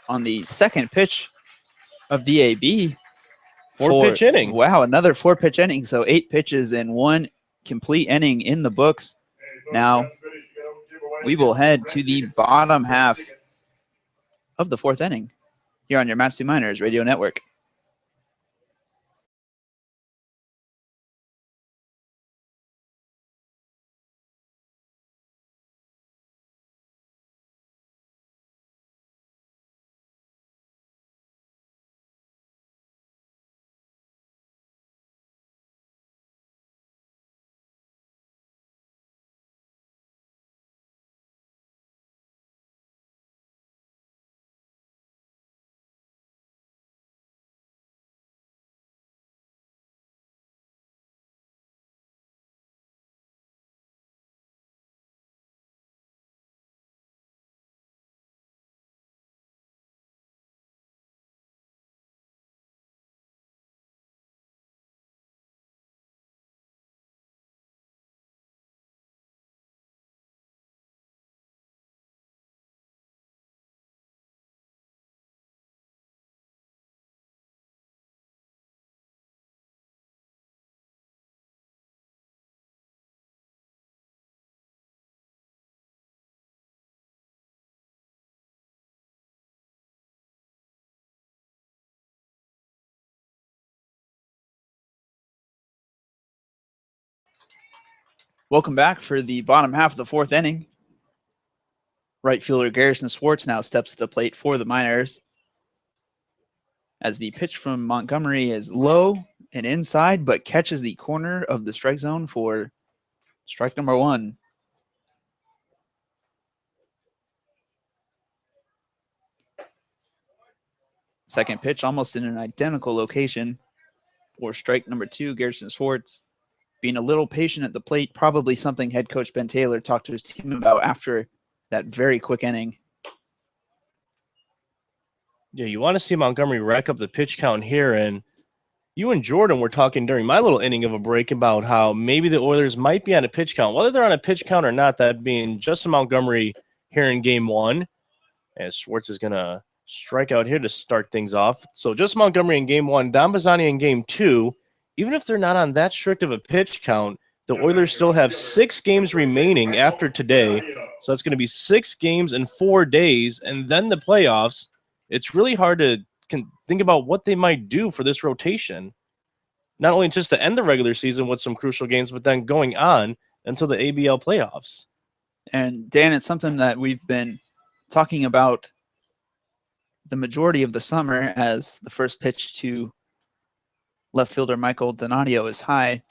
on the 2nd pitch of the AB. 4-pitch inning. Wow, another 4-pitch inning. So 8 pitches in 1 complete inning in the books. Now we will head to the bottom half of the 4th inning here on your Matsu Miners Radio Network. Welcome back for the bottom half of the 4th inning. Right fielder Garrison Swartz now steps to the plate for the Miners, as the pitch from Montgomery is low and inside, but catches the corner of the strike zone for strike number 1. Second pitch almost in an identical location for strike number 2, Garrison Swartz. Being a little patient at the plate, probably something head coach Ben Taylor talked to his team about after that very quick inning. Yeah, you want to see Montgomery rack up the pitch count here, and you and Jordan were talking during my little inning of a break about how maybe the Oilers might be on a pitch count. Whether they're on a pitch count or not, that being Justin Montgomery here in game 1, as Swartz is going to strike out here to start things off. So just Montgomery in game 1, Don Bazzani in game 2. Even if they're not on that strict of a pitch count, the Oilers still have 6 games remaining after today. So it's going to be 6 games in 4 days, and then the playoffs. It's really hard to think about what they might do for this rotation. Not only just to end the regular season with some crucial games, but then going on until the ABL playoffs. And Dan, it's something that we've been talking about the majority of the summer, as the first pitch to left fielder Michael Donadio is high,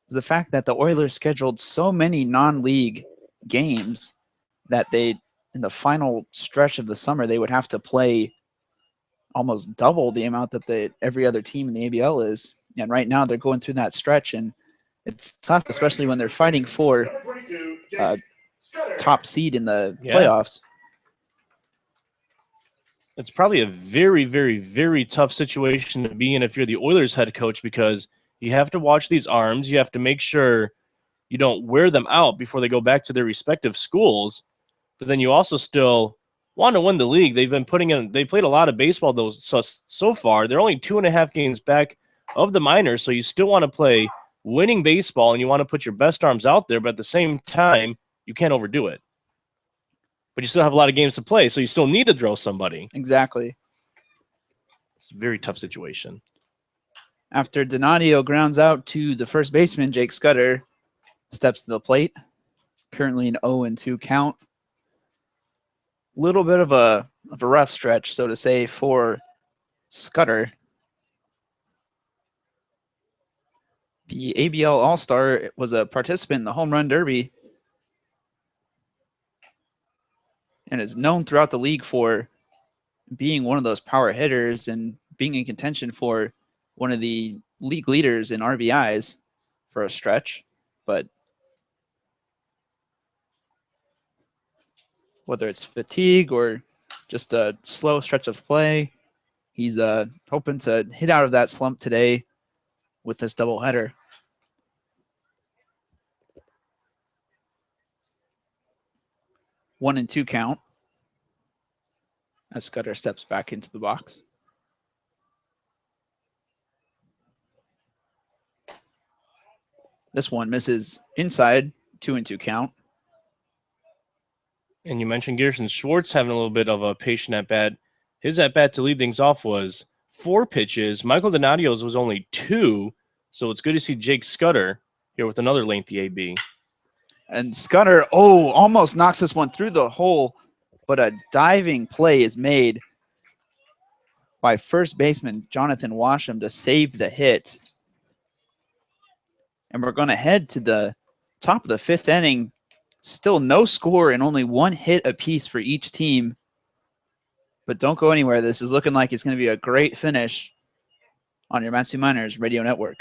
is the fact that the Oilers scheduled so many non-league games that they, in the final stretch of the summer, they would have to play almost double the amount that every other team in the ABL is. And right now they're going through that stretch, and it's tough, especially when they're fighting for top seed in the playoffs. It's probably a very, very, very tough situation to be in if you're the Oilers head coach, because you have to watch these arms. You have to make sure you don't wear them out before they go back to their respective schools. But then you also still want to win the league. They played a lot of baseball though so far. They're only 2.5 games back of the minors, so you still want to play winning baseball and you want to put your best arms out there, but at the same time, you can't overdo it. But you still have a lot of games to play, so you still need to throw somebody. Exactly. It's a very tough situation. After Donadio grounds out to the first baseman, Jake Scudder steps to the plate. Currently an 0-2 count. Little bit of a rough stretch, so to say, for Scudder. The ABL All-Star was a participant in the Home Run Derby and is known throughout the league for being one of those power hitters and being in contention for one of the league leaders in RBIs for a stretch. But whether it's fatigue or just a slow stretch of play, he's hoping to hit out of that slump today with this doubleheader. 1-2 count as Scudder steps back into the box. This one misses inside, 2-2 count. And you mentioned Gerson Schwartz having a little bit of a patient at-bat. His at-bat to lead things off was 4 pitches. Michael Donadio's was only 2, so it's good to see Jake Scudder here with another lengthy AB. And Scudder, almost knocks this one through the hole, but a diving play is made by first baseman Jonathan Washam to save the hit. And we're going to head to the top of the 5th inning. Still no score and only 1 hit apiece for each team. But don't go anywhere. This is looking like it's going to be a great finish on your Matsu Miners Radio Network.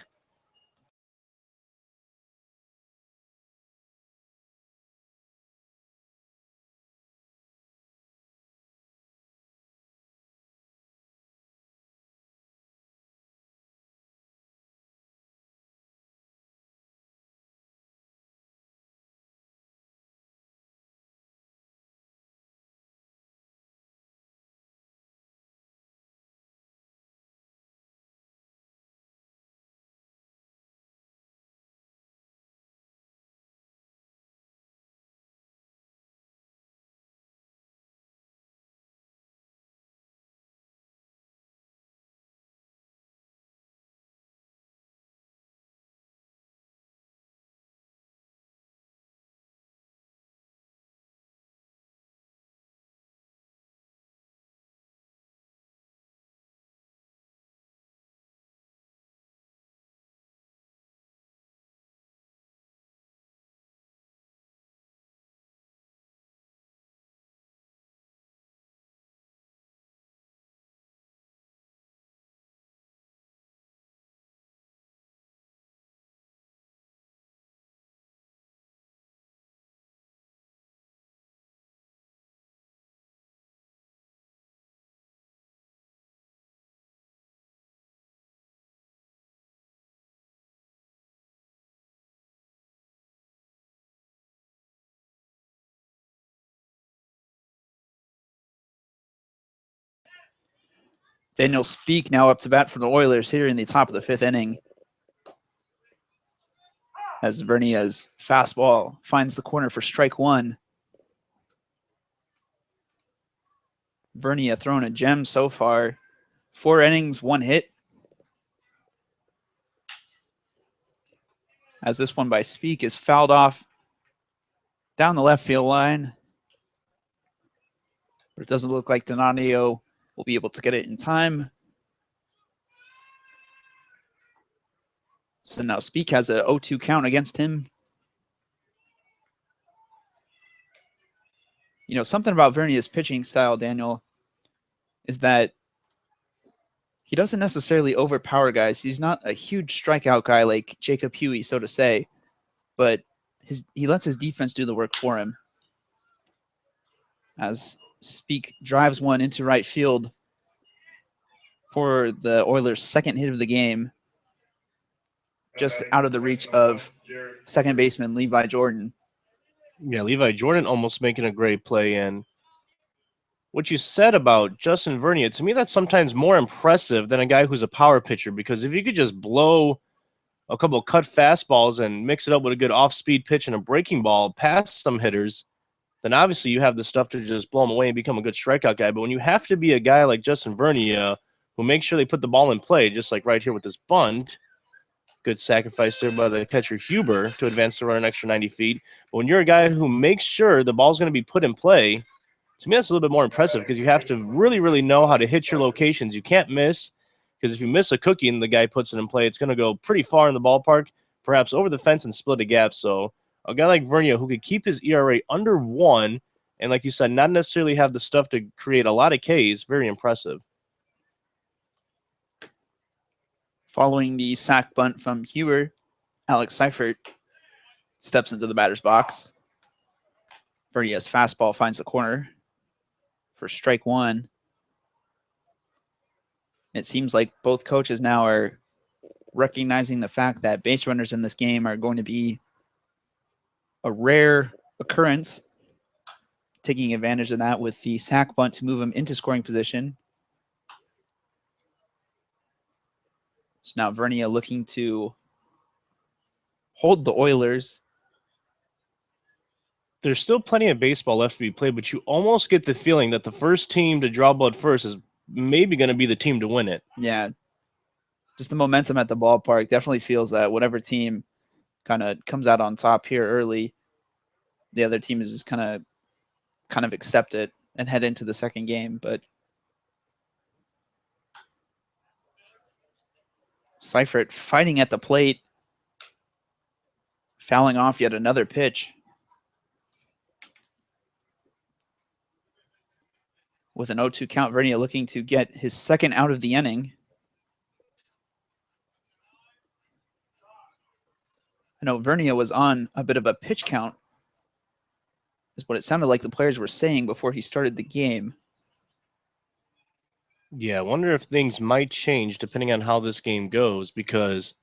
Daniel Speak now up to bat for the Oilers here in the top of the 5th inning. As Vernia's fastball finds the corner for strike 1. Vernia throwing a gem so far. 4 innings, 1 hit. As this one by Speak is fouled off down the left field line. But it doesn't look like Donadio will be able to get it in time. So now Speak has a 0-2 count against him. You know, something about Vernia's pitching style, Daniel, is that he doesn't necessarily overpower guys. He's not a huge strikeout guy like Jacob Huey, so to say, but he lets his defense do the work for him. As Speak drives one into right field for the Oilers' second hit of the game, just out of the reach of second baseman Levi Jordan. Yeah, Levi Jordan almost making a great play. And what you said about Justin Vernia, to me, that's sometimes more impressive than a guy who's a power pitcher, because if you could just blow a couple of cut fastballs and mix it up with a good off-speed pitch and a breaking ball past some hitters, then obviously you have the stuff to just blow them away and become a good strikeout guy. But when you have to be a guy like Justin Vernia, who makes sure they put the ball in play, just like right here with this bunt, good sacrifice there by the catcher Huber to advance the run an extra 90 feet. But when you're a guy who makes sure the ball's going to be put in play, to me that's a little bit more impressive, because you have to really, really know how to hit your locations. You can't miss, because if you miss a cookie and the guy puts it in play, it's going to go pretty far in the ballpark, perhaps over the fence and split a gap. So a guy like Vernia, who could keep his ERA under 1, and like you said, not necessarily have the stuff to create a lot of Ks, very impressive. Following the sac bunt from Huber, Alex Seifert steps into the batter's box. Vernia's fastball finds the corner for strike one. It seems like both coaches now are recognizing the fact that base runners in this game are going to be a rare occurrence, taking advantage of that with the sac bunt to move him into scoring position. So now Vernia looking to hold the Oilers. There's still plenty of baseball left to be played, but you almost get the feeling that the first team to draw blood first is maybe going to be the team to win it. Yeah. Just the momentum at the ballpark definitely feels that whatever team kind of comes out on top here early, the other team is just kind of accept it and head into the second game. But Seifert fighting at the plate, fouling off yet another pitch. With an 0-2 count, Vernia looking to get his second out of the inning. I know Vernia was on a bit of a pitch count, is what it sounded like the players were saying before he started the game. Yeah, I wonder if things might change depending on how this game goes, because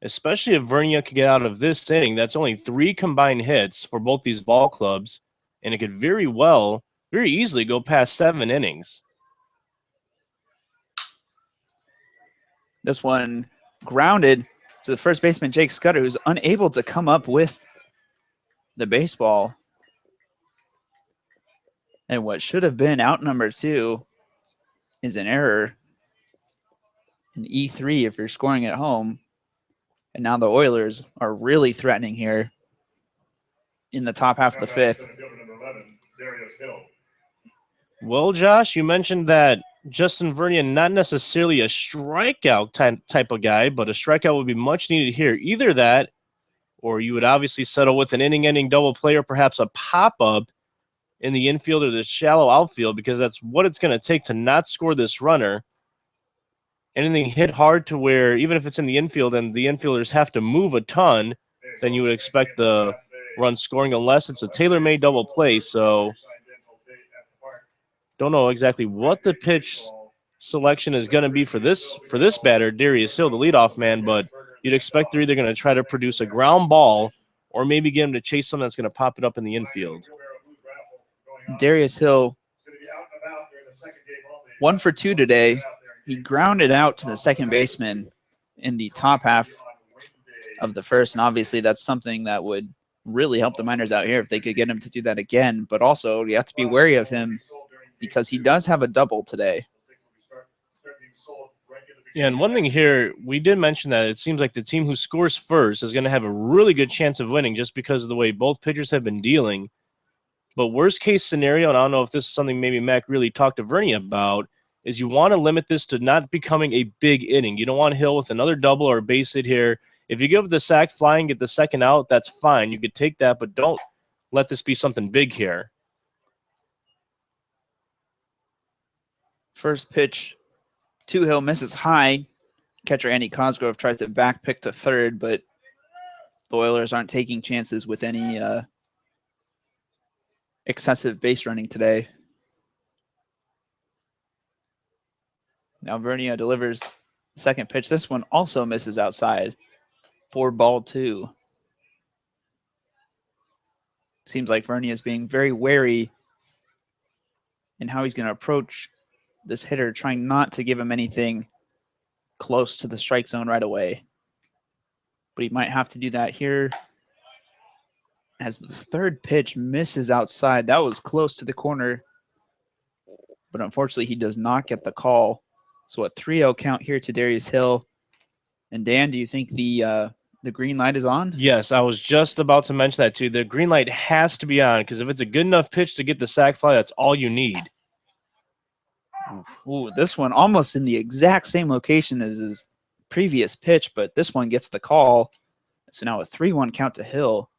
especially if Vernia could get out of this inning, that's only 3 combined hits for both these ball clubs, and it could very easily go past 7 innings. This one grounded to the first baseman, Jake Scudder, who's unable to come up with the baseball. And what should have been out number 2 is an error in E3 if you're scoring at home. And now the Oilers are really threatening here in the top half of the 5th. Well, Josh, you mentioned that Justin Vernia, not necessarily a strikeout type of guy, but a strikeout would be much needed here. Either that, or you would obviously settle with an inning-ending double play, or perhaps a pop-up in the infield or the shallow outfield, because that's what it's going to take to not score this runner. Anything hit hard to where, even if it's in the infield and the infielders have to move a ton, then you would expect the run scoring, unless it's a tailor-made double play. So don't know exactly what the pitch selection is going to be for this batter, Darius Hill, the leadoff man, but you'd expect they're either going to try to produce a ground ball or maybe get him to chase something that's going to pop it up in the infield. Darius Hill, 1 for 2 today. He grounded out to the second baseman in the top half of the first, and obviously that's something that would really help the Miners out here if they could get him to do that again. But also, you have to be wary of him because he does have a double today. Yeah, and one thing here, we did mention that it seems like the team who scores first is going to have a really good chance of winning just because of the way both pitchers have been dealing. But worst case scenario, and I don't know if this is something maybe Mac really talked to Vernia about, is you want to limit this to not becoming a big inning. You don't want Hill with another double or a base hit here. If you give the sack fly and get the second out, that's fine. You could take that, but don't let this be something big here. First pitch 2-Hill misses high. Catcher Andy Cosgrove tries to back pick to third, but the Oilers aren't taking chances with any excessive base running today. Now Vernia delivers the second pitch. This one also misses outside for ball 2. Seems like Vernia is being very wary in how he's going to approach this hitter, trying not to give him anything close to the strike zone right away. But he might have to do that here as the third pitch misses outside. That was close to the corner, but unfortunately he does not get the call. So a 3-0 count here to Darius Hill. And Dan, do you think the green light is on? Yes, I was just about to mention that too. The green light has to be on because if it's a good enough pitch to get the sac fly, that's all you need. Ooh, this one almost in the exact same location as his previous pitch, but this one gets the call. So now a 3-1 count to Hill.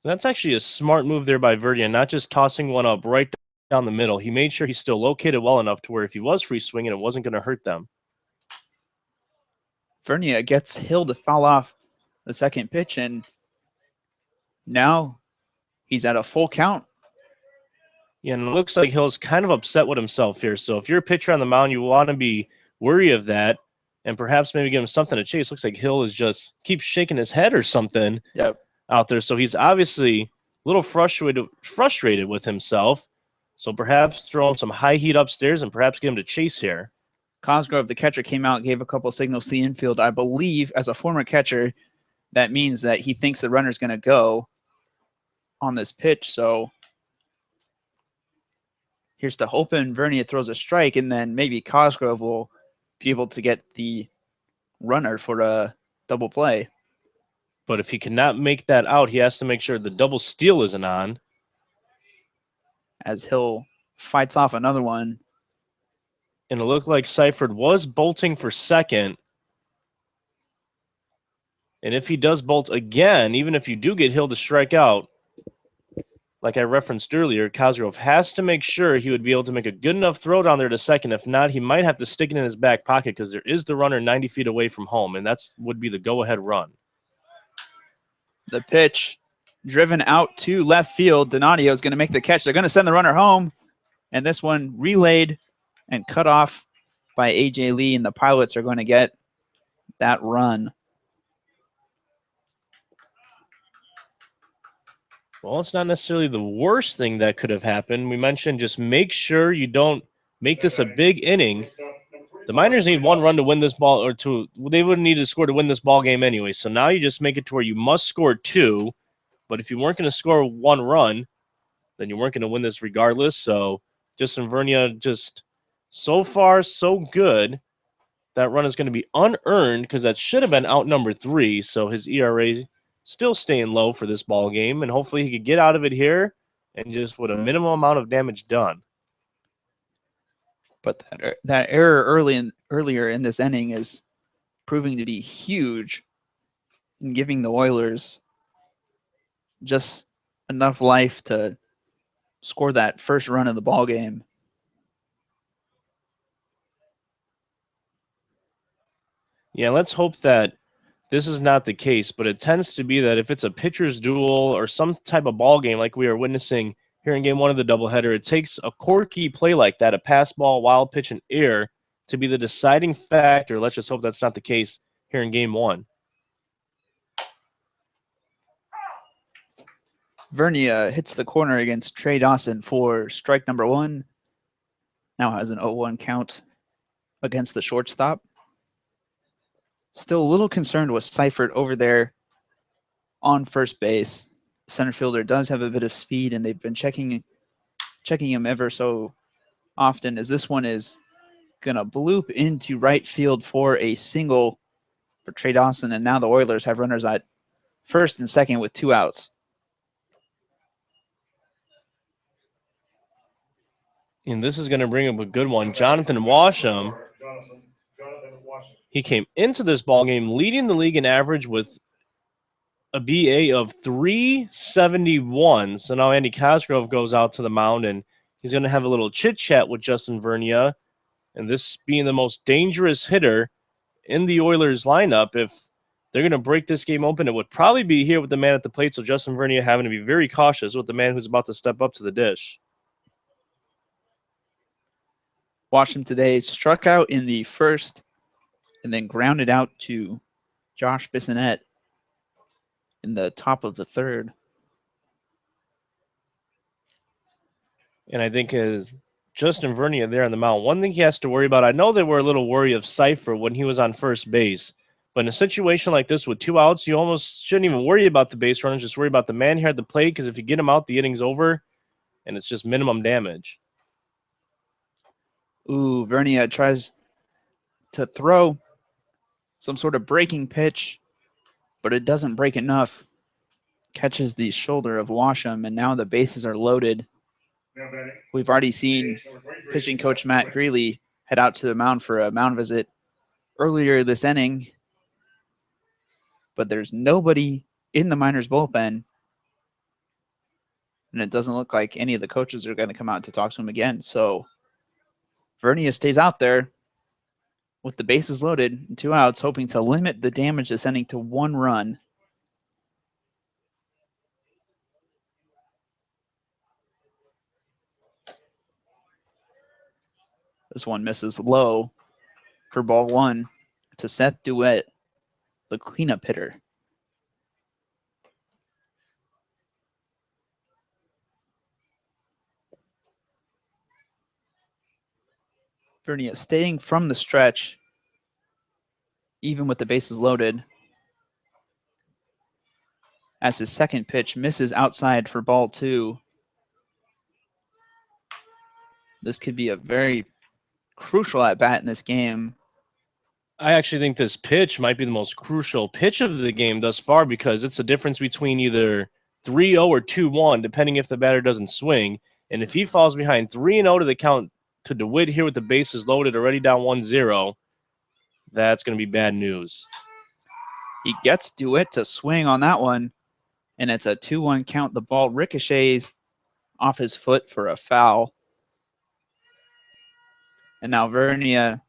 That's actually a smart move there by Vernia, not just tossing one up right down the middle. He made sure he's still located well enough to where if he was free swinging, it wasn't going to hurt them. Vernia gets Hill to foul off the second pitch, and now he's at a full count. Yeah, and it looks like Hill's kind of upset with himself here. So if you're a pitcher on the mound, you want to be wary of that and perhaps maybe give him something to chase. Looks like Hill is just keeps shaking his head or something out there. So he's obviously a little frustrated with himself. So perhaps throw him some high heat upstairs and perhaps get him to chase here. Cosgrove, the catcher, came out and gave a couple signals to the infield. I believe, as a former catcher, that means that he thinks the runner's going to go on this pitch. So here's to hoping Vernia throws a strike, and then maybe Cosgrove will be able to get the runner for a double play. But if he cannot make that out, he has to make sure the double steal isn't on. As Hill fights off another one. And it looked like Seifert was bolting for second. And if he does bolt again, even if you do get Hill to strike out, like I referenced earlier, Cosgrove has to make sure he would be able to make a good enough throw down there to second. If not, he might have to stick it in his back pocket because there is the runner 90 feet away from home, and that would be the go-ahead run. The pitch driven out to left field. Donadio is going to make the catch. They're going to send the runner home, and this one relayed and cut off by A.J. Lee, and the Pilots are going to get that run. Well, it's not necessarily the worst thing that could have happened. We mentioned just make sure you don't make this a big inning. The Miners need one run to win this ball, or two. They wouldn't need to score to win this ball game anyway. So now you just make it to where you must score 2. But if you weren't going to score 1 run, then you weren't going to win this regardless. So Justin Vernia just so far so good. That run is going to be unearned because that should have been out number 3. So his ERA still staying low for this ball game, and hopefully he could get out of it here and just with a minimum amount of damage done. But that error earlier in this inning is proving to be huge in giving the Oilers just enough life to score that first run of the ball game. Yeah, let's hope that this is not the case, but it tends to be that if it's a pitcher's duel or some type of ball game like we are witnessing here in game 1 of the doubleheader, it takes a quirky play like that, a pass ball, wild pitch, and air to be the deciding factor. Let's just hope that's not the case here in game 1. Vernia hits the corner against Trey Dawson for strike number 1. Now has an 0-1 count against the shortstop. Still a little concerned with Seifert over there on first base. Center fielder does have a bit of speed, and they've been checking him ever so often, as this one is going to bloop into right field for a single for Trey Dawson, and now the Oilers have runners at first and second with 2 outs. And this is going to bring up a good one. Jonathan Washam. He came into this ball game leading the league in average with a BA of 371. So now Andy Cosgrove goes out to the mound, and he's going to have a little chit-chat with Justin Vernia and this being the most dangerous hitter in the Oilers lineup, if they're going to break this game open, it would probably be here with the man at the plate. So Justin Vernia having to be very cautious with the man who's about to step up to the dish. Watched him today, struck out in the first and then grounded out to Josh Bissonnette in the top of the third. And I think Justin Vernia there on the mound, one thing he has to worry about, I know they were a little worried of Cypher when he was on first base, but in a situation like this with 2 outs, you almost shouldn't even worry about the base runners, just worry about the man here at the plate, because if you get him out, the inning's over, and it's just minimum damage. Ooh, Vernia tries to throw some sort of breaking pitch, but it doesn't break enough. Catches the shoulder of Washam, and now the bases are loaded. Now batting, We've already seen number 23, pitching coach Matt Greeley head out to the mound for a mound visit earlier this inning, but there's nobody in the Miners bullpen, and it doesn't look like any of the coaches are going to come out to talk to him again. So Vernia stays out there with the bases loaded and 2 outs, hoping to limit the damage this inning to 1 run. This one misses low for ball 1 to Seth DeWitt, the cleanup hitter. Vernia staying from the stretch, even with the bases loaded, as his second pitch misses outside for ball 2. This could be a very crucial at-bat in this game. I actually think this pitch might be the most crucial pitch of the game thus far, because it's the difference between either 3-0 or 2-1, depending if the batter doesn't swing. And if he falls behind 3-0 to the count to DeWitt here with the bases loaded, already down 1-0, that's going to be bad news. He gets DeWitt to swing on that one, and it's a 2-1 count. The ball ricochets off his foot for a foul. And now Vernia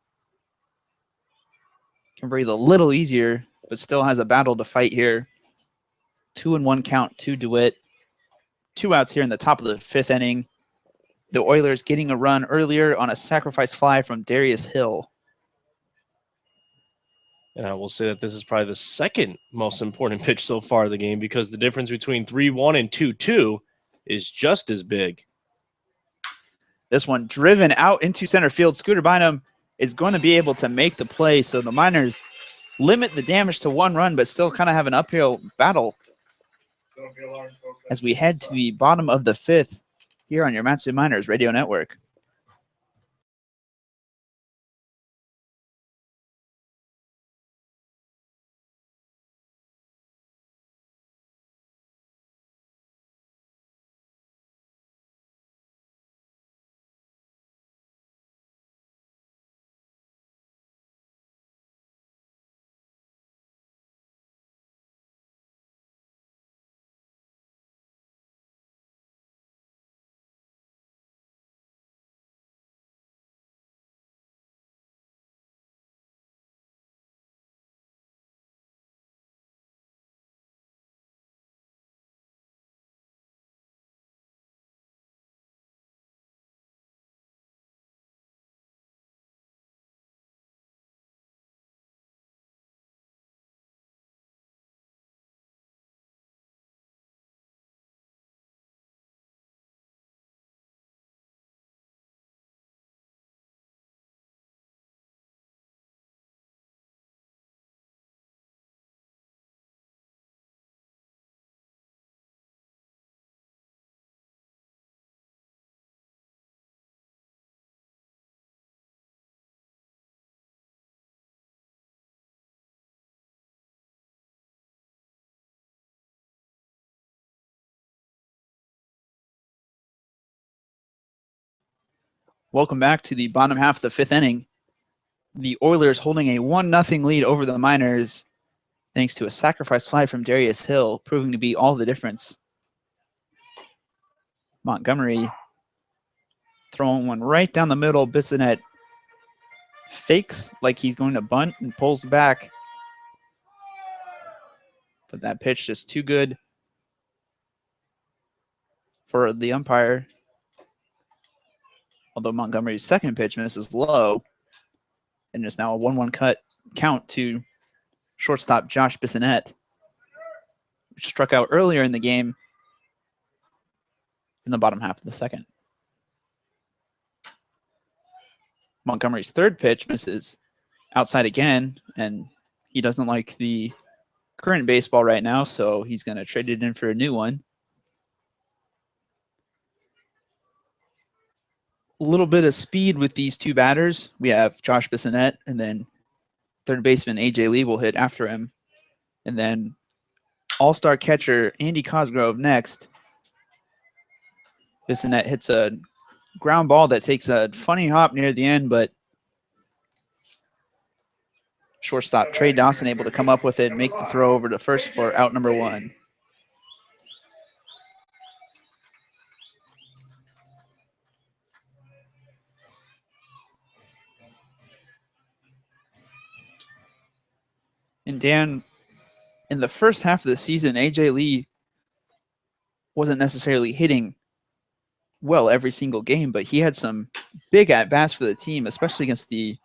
can breathe a little easier, but still has a battle to fight here. 2-1 count to DeWitt. 2 outs here in the top of the 5th inning. The Oilers getting a run earlier on a sacrifice fly from Darius Hill. And I will say that this is probably the second most important pitch so far of the game, because the difference between 3-1 and 2-2 is just as big. This one driven out into center field. Scooter Bynum is going to be able to make the play. So the Miners limit the damage to 1 run, but still kind of have an uphill battle don't be alarmed, folks. as we head to the bottom of the 5th here on your Matsu Miners Radio Network. Welcome back to the bottom half of the 5th inning. The Oilers holding a 1-0 lead over the Miners, thanks to a sacrifice fly from Darius Hill, proving to be all the difference. Montgomery throwing one right down the middle. Bissonnette fakes like he's going to bunt and pulls back. But that pitch just too good for the umpire. Although Montgomery's second pitch misses low. And it's now a 1-1 count to shortstop Josh Bissonnette, which struck out earlier in the game in the bottom half of the second. Montgomery's third pitch misses outside again, and he doesn't like the current baseball right now, so he's going to trade it in for a new one. A little bit of speed with these two batters. We have Josh Bissonnette, and then third baseman AJ Lee will hit after him. And then all-star catcher Andy Cosgrove next. Bissonnette hits a ground ball that takes a funny hop near the end, but shortstop Trey Dawson able to come up with it and make the throw over to first for out number 1. And Dan, in the first half of the season, AJ Lee wasn't necessarily hitting well every single game, but he had some big at-bats for the team, especially against the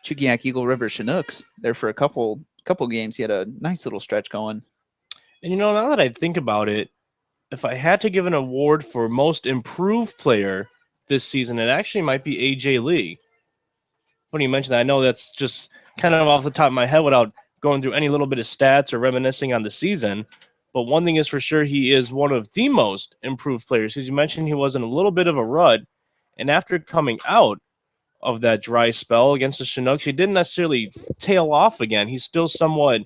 Chugiak Eagle River Chinooks. There for a couple games, he had a nice little stretch going. And now that I think about it, if I had to give an award for most improved player this season, it actually might be AJ Lee. When you mentioned that, I know that's just kind of off the top of my head without going through any little bit of stats or reminiscing on the season. But one thing is for sure, he is one of the most improved players. As you mentioned, he was in a little bit of a rut. And after coming out of that dry spell against the Chinooks, he didn't necessarily tail off again. He still somewhat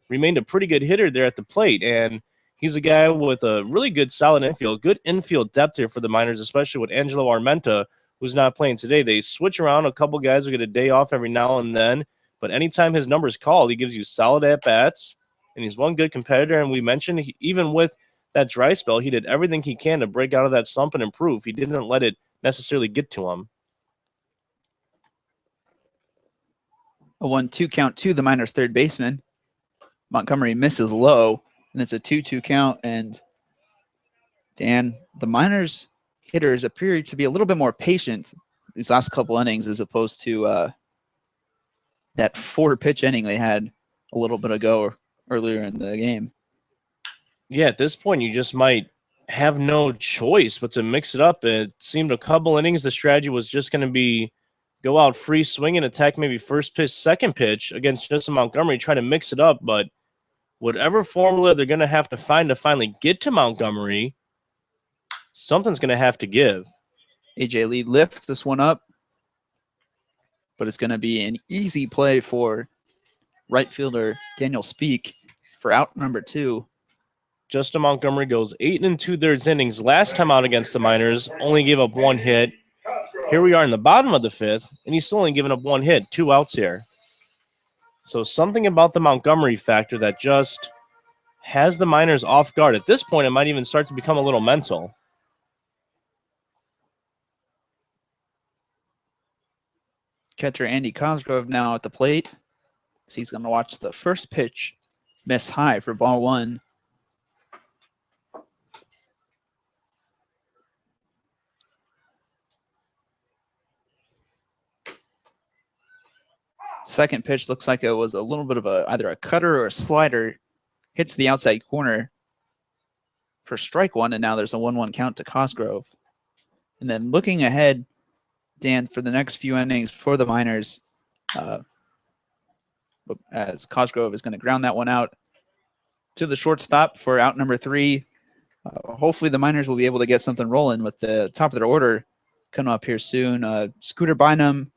remained a pretty good hitter there at the plate. And he's a guy with a really good, solid infield, good infield depth here for the Miners, especially with Angelo Armenta, who's not playing today. They switch around. A couple guys who get a day off every now and then. But anytime his number is called, he gives you solid at-bats. And he's one good competitor. And we mentioned, even with that dry spell, he did everything he can to break out of that slump and improve. He didn't let it necessarily get to him. A 1-2 count to the Miners' third baseman. Montgomery misses low, and it's a 2-2 count. And Dan, the Miners hitters appear to be a little bit more patient these last couple innings as opposed to that 4-pitch inning they had a little bit ago earlier in the game. Yeah, at this point, you just might have no choice but to mix it up. It seemed a couple innings, the strategy was just going to be go out free swing and attack maybe first pitch, second pitch against Justin Montgomery, try to mix it up. But whatever formula they're going to have to find to finally get to Montgomery, something's going to have to give. AJ Lee lifts this one up, but it's going to be an easy play for right fielder Daniel Speak for out number 2. Justin Montgomery goes 8 2/3 innings last time out against the Miners, only gave up 1 hit. Here we are in the bottom of the 5th, and he's still only given up 1 hit, 2 outs here. So something about the Montgomery factor that just has the Miners off guard. At this point, it might even start to become a little mental. Catcher Andy Cosgrove now at the plate. So he's going to watch the first pitch miss high for ball 1. Second pitch looks like it was a little bit of either a cutter or a slider. Hits the outside corner for strike 1, and now there's a 1-1 count to Cosgrove. And then looking ahead, Dan, for the next few innings for the Miners, as Cosgrove is going to ground that one out to the shortstop for out number 3. Hopefully the Miners will be able to get something rolling with the top of their order coming up here soon. Scooter Bynum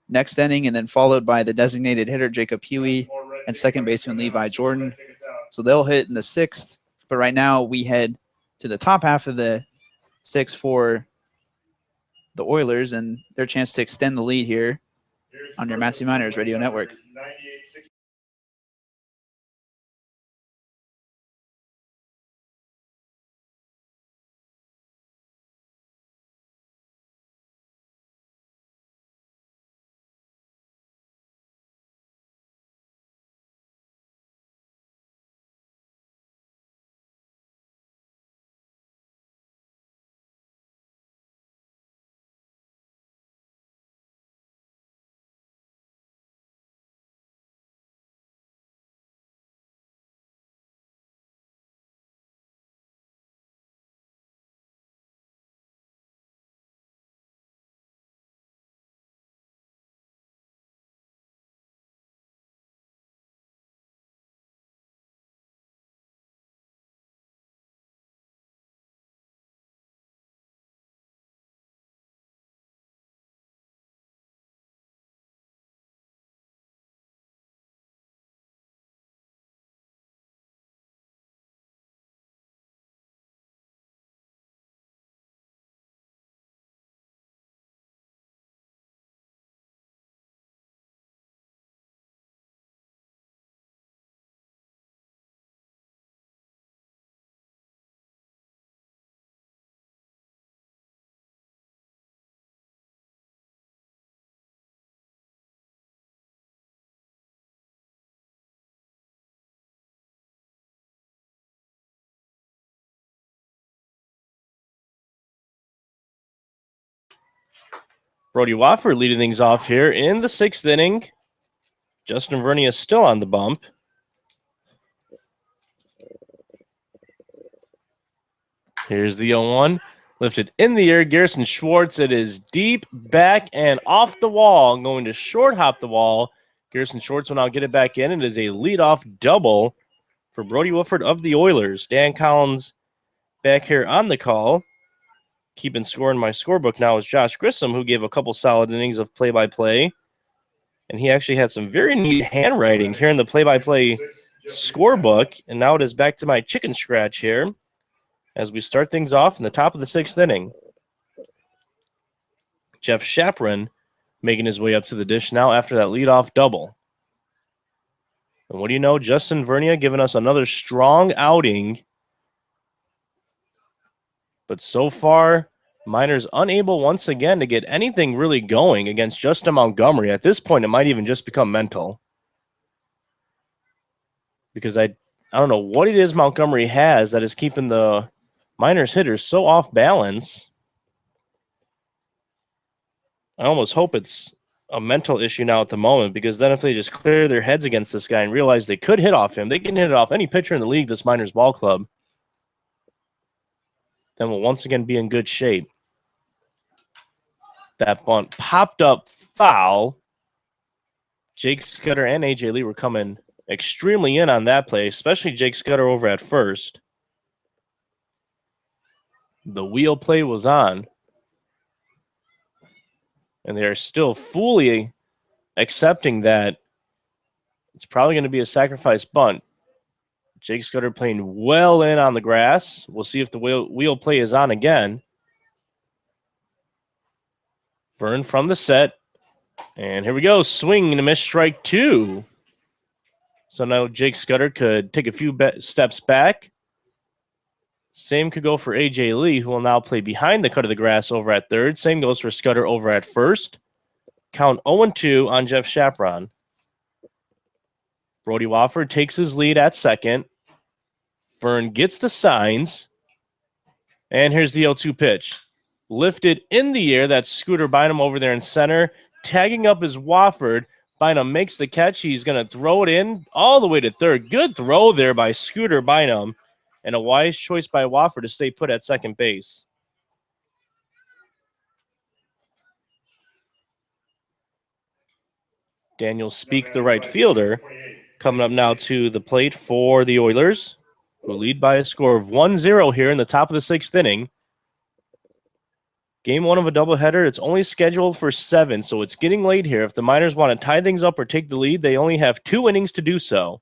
next inning, and then followed by the designated hitter Jacob Huey and second baseman Levi Jordan. So they'll hit in the 6th. But right now we head to the top half of the 6th for the Oilers and their chance to extend the lead here on your Matthew Miners Radio Network. Brody Wofford leading things off here in the 6th inning. Justin Vernia is still on the bump. Here's the 0-1. Lifted in the air. Garrison Schwartz. It is deep, back, and off the wall. Going to short hop the wall. Garrison Schwartz will now get it back in. It is a leadoff double for Brody Wofford of the Oilers. Dan Collins back here on the call. Keeping score in my scorebook now is Josh Grissom, who gave a couple solid innings of play-by-play. And he actually had some very neat handwriting here in the play-by-play scorebook. And now it is back to my chicken scratch here as we start things off in the top of the 6th inning. Jeff Shapron making his way up to the dish now after that leadoff double. And what do you know? Justin Vernia giving us another strong outing. But so far, Miners unable once again to get anything really going against Justin Montgomery. At this point, it might even just become mental. Because I don't know what it is Montgomery has that is keeping the Miners hitters so off balance. I almost hope it's a mental issue now at the moment, because then if they just clear their heads against this guy and realize they could hit off him, they can hit it off any pitcher in the league, this Miners ball club, then we'll once again be in good shape. That bunt popped up foul. Jake Scudder and A.J. Lee were coming extremely in on that play, especially Jake Scudder over at first. The wheel play was on. And they are still fully accepting that it's probably going to be a sacrifice bunt. Jake Scudder playing well in on the grass. We'll see if the wheel play is on again. Vern from the set. And here we go. Swing and a miss, strike 2. So now Jake Scudder could take a few steps back. Same could go for A.J. Lee, who will now play behind the cut of the grass over at third. Same goes for Scudder over at first. Count 0-2 on Jeff Shapron. Brody Wofford takes his lead at second. Vern gets the signs. And here's the 0-2 pitch. Lifted in the air. That's Scooter Bynum over there in center. Tagging up is Wofford. Bynum makes the catch. He's going to throw it in all the way to third. Good throw there by Scooter Bynum. And a wise choice by Wofford to stay put at second base. Daniel Speak, the right fielder, coming up now to the plate for the Oilers, who lead by a score of 1-0 here in the top of the 6th inning. Game 1 of a doubleheader. It's only scheduled for 7, so it's getting late here. If the Miners want to tie things up or take the lead, they only have 2 innings to do so.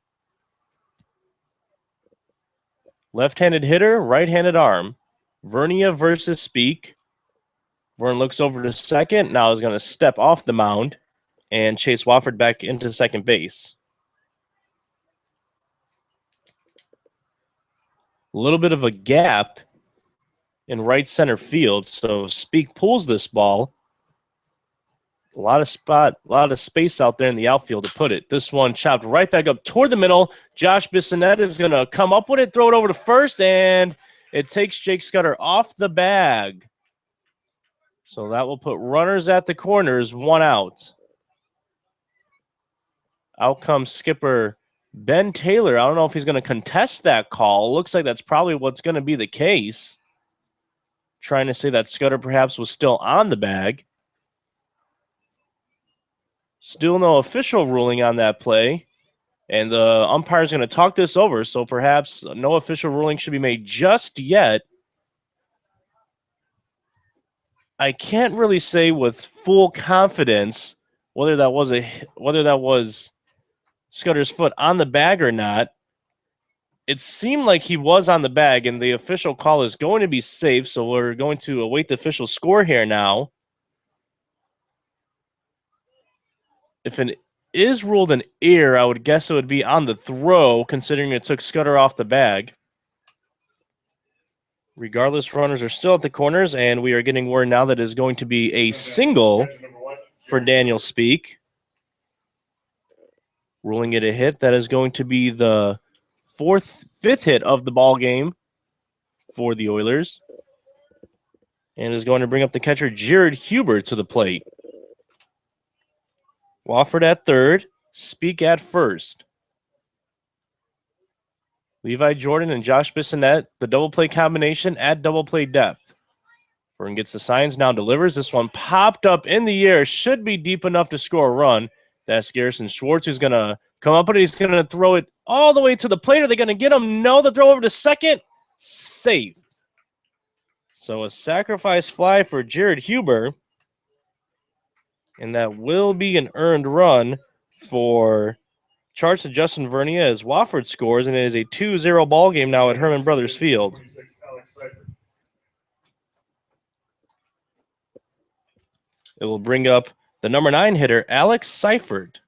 Left-handed hitter, right-handed arm. Vernia versus Speak. Vern looks over to second. Now is going to step off the mound and chase Wofford back into second base. A little bit of a gap in right center field, so Speak pulls this ball. A lot of space out there in the outfield to put it. This one chopped right back up toward the middle. Josh Bissonette is going to come up with it, throw it over to first, and it takes Jake Scudder off the bag. So that will put runners at the corners, 1 out. Out comes skipper Ben Taylor. I don't know if he's going to contest that call. Looks like that's probably what's going to be the case. Trying to say that Scudder perhaps was still on the bag. Still no official ruling on that play. And the umpire is going to talk this over, so perhaps no official ruling should be made just yet. I can't really say with full confidence whether that was Scudder's foot on the bag or not. It seemed like he was on the bag, and the official call is going to be safe, so we're going to await the official score here now. If it is ruled an error, I would guess it would be on the throw, considering it took Scudder off the bag. Regardless, runners are still at the corners, and we are getting word now that it is going to be a single for Daniel Speak. Ruling it a hit. That is going to be the fifth hit of the ball game for the Oilers. and is going to bring up the catcher Jared Huber to the plate. Wofford at third, Speak at first. Levi Jordan and Josh Bissonette, the double play combination at double play depth. Vernon gets the signs, now delivers. This one popped up in the air, should be deep enough to score a run. That's Garrison Schwartz who's going to come up and he's going to throw it all the way to the plate. Are they going to get him? No, the throw over to second. Safe. So a sacrifice fly for Jared Huber. And that will be an earned run for Charts to Justin Vernia as Wofford scores, and it is a 2-0 ball game now at Herman Brothers Field. It will bring up the number 9 hitter, Alex Seifert.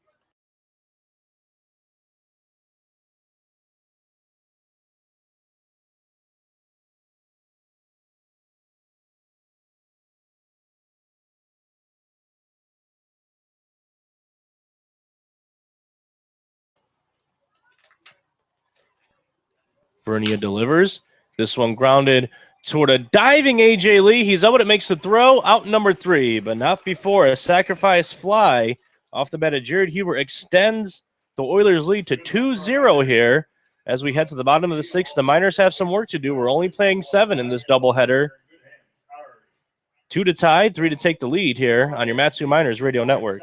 Vernia delivers. This one grounded toward a diving A.J. Lee. He's up and it makes the throw. Out number 3, but not before a sacrifice fly off the bat of Jared Huber extends the Oilers' lead to 2-0 here. As we head to the bottom of the 6th, the Miners have some work to do. We're only playing 7 in this doubleheader. 2 to tie, 3 to take the lead here on your Matsu Miners Radio Network.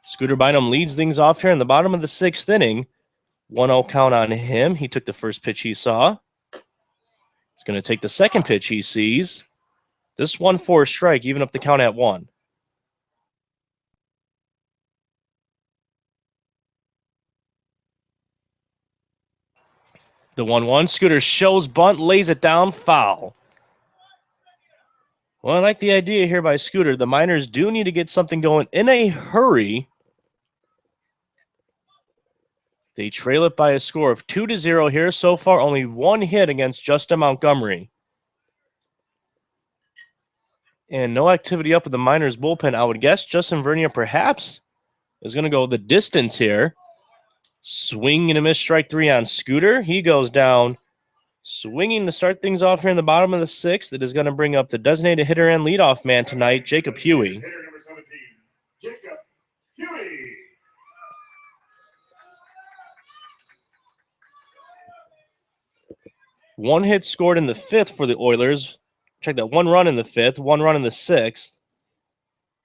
Scooter Bynum leads things off here in the bottom of the 6th inning. 1-0 count on him. He took the first pitch he saw. He's going to take the second pitch he sees. This one for a strike, even up the count at 1. The 1-1. Scooter shows bunt, lays it down, foul. Well, I like the idea here by Scooter. The Miners do need to get something going in a hurry. They trail it by a score of 2-0 here. So far, only 1 hit against Justin Montgomery. And no activity up with the Miners bullpen. I would guess Justin Vernia perhaps is going to go the distance here. Swing and a miss, strike 3 on Scooter. He goes down. Swinging to start things off here in the bottom of the 6th. It is going to bring up the designated hitter and leadoff man tonight, Jacob Huey. Hitter number 17, Jacob Huey. One hit scored in the 5th for the Oilers. Check that, 1 run in the 5th, 1 run in the 6th.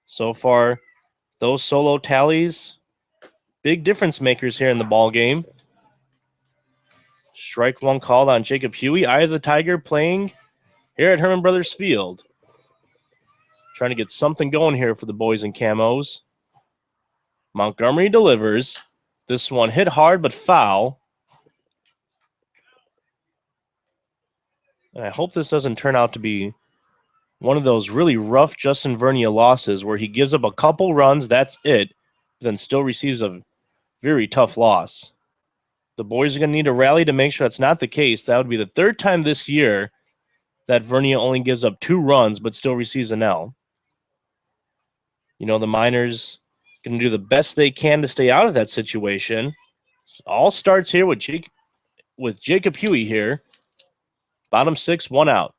So far, those solo tallies, big difference makers here in the ball game. Strike 1 called on Jacob Huey. Eye of the Tiger playing here at Herman Brothers Field. Trying to get something going here for the boys in camos. Montgomery delivers. This one hit hard but foul. And I hope this doesn't turn out to be one of those really rough Justin Vernia losses where he gives up a couple runs, that's it, then still receives a very tough loss. The boys are going to need to rally to make sure that's not the case. That would be the third time this year that Vernia only gives up 2 runs but still receives an L. You know, the Miners going to do the best they can to stay out of that situation. All starts here with Jacob Huey here. Bottom 6, 1 out.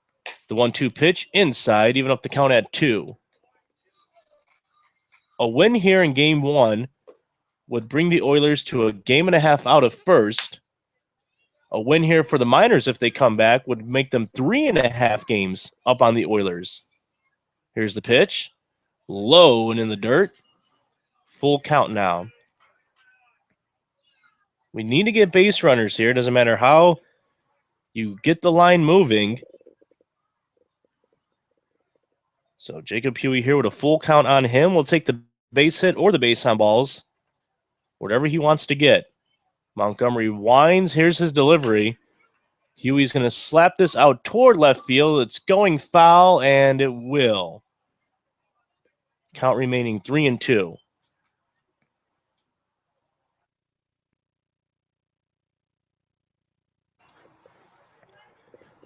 The 1-2 pitch inside, even up the count at 2. A win here in Game 1 would bring the Oilers to a game and a half out of first. A win here for the Miners, if they come back, would make them 3.5 games up on the Oilers. Here's the pitch. Low and in the dirt. Full count now. We need to get base runners here. Doesn't matter how you get the line moving. So Jacob Huey here with a full count on him. We'll take the base hit or the base on balls. Whatever he wants to get. Montgomery winds. Here's his delivery. Huey's going to slap this out toward left field. It's going foul, and it will. Count remaining 3-2.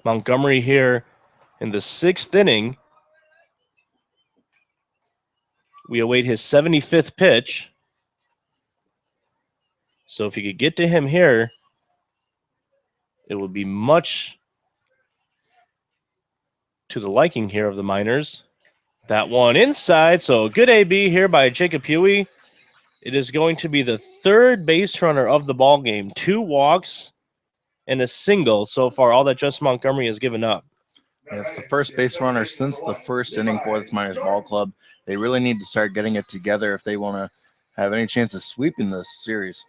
Montgomery here in the 6th inning. We await his 75th pitch. So if you could get to him here, it would be much to the liking here of the Miners. That one inside, so good AB here by Jacob Huey. It is going to be the 3rd base runner of the ball game. 2 walks and a single so far, all that Justin Montgomery has given up. It's the first base runner since the 1st inning for this Miners ball club. They really need to start getting it together if they want to have any chance of sweeping this series.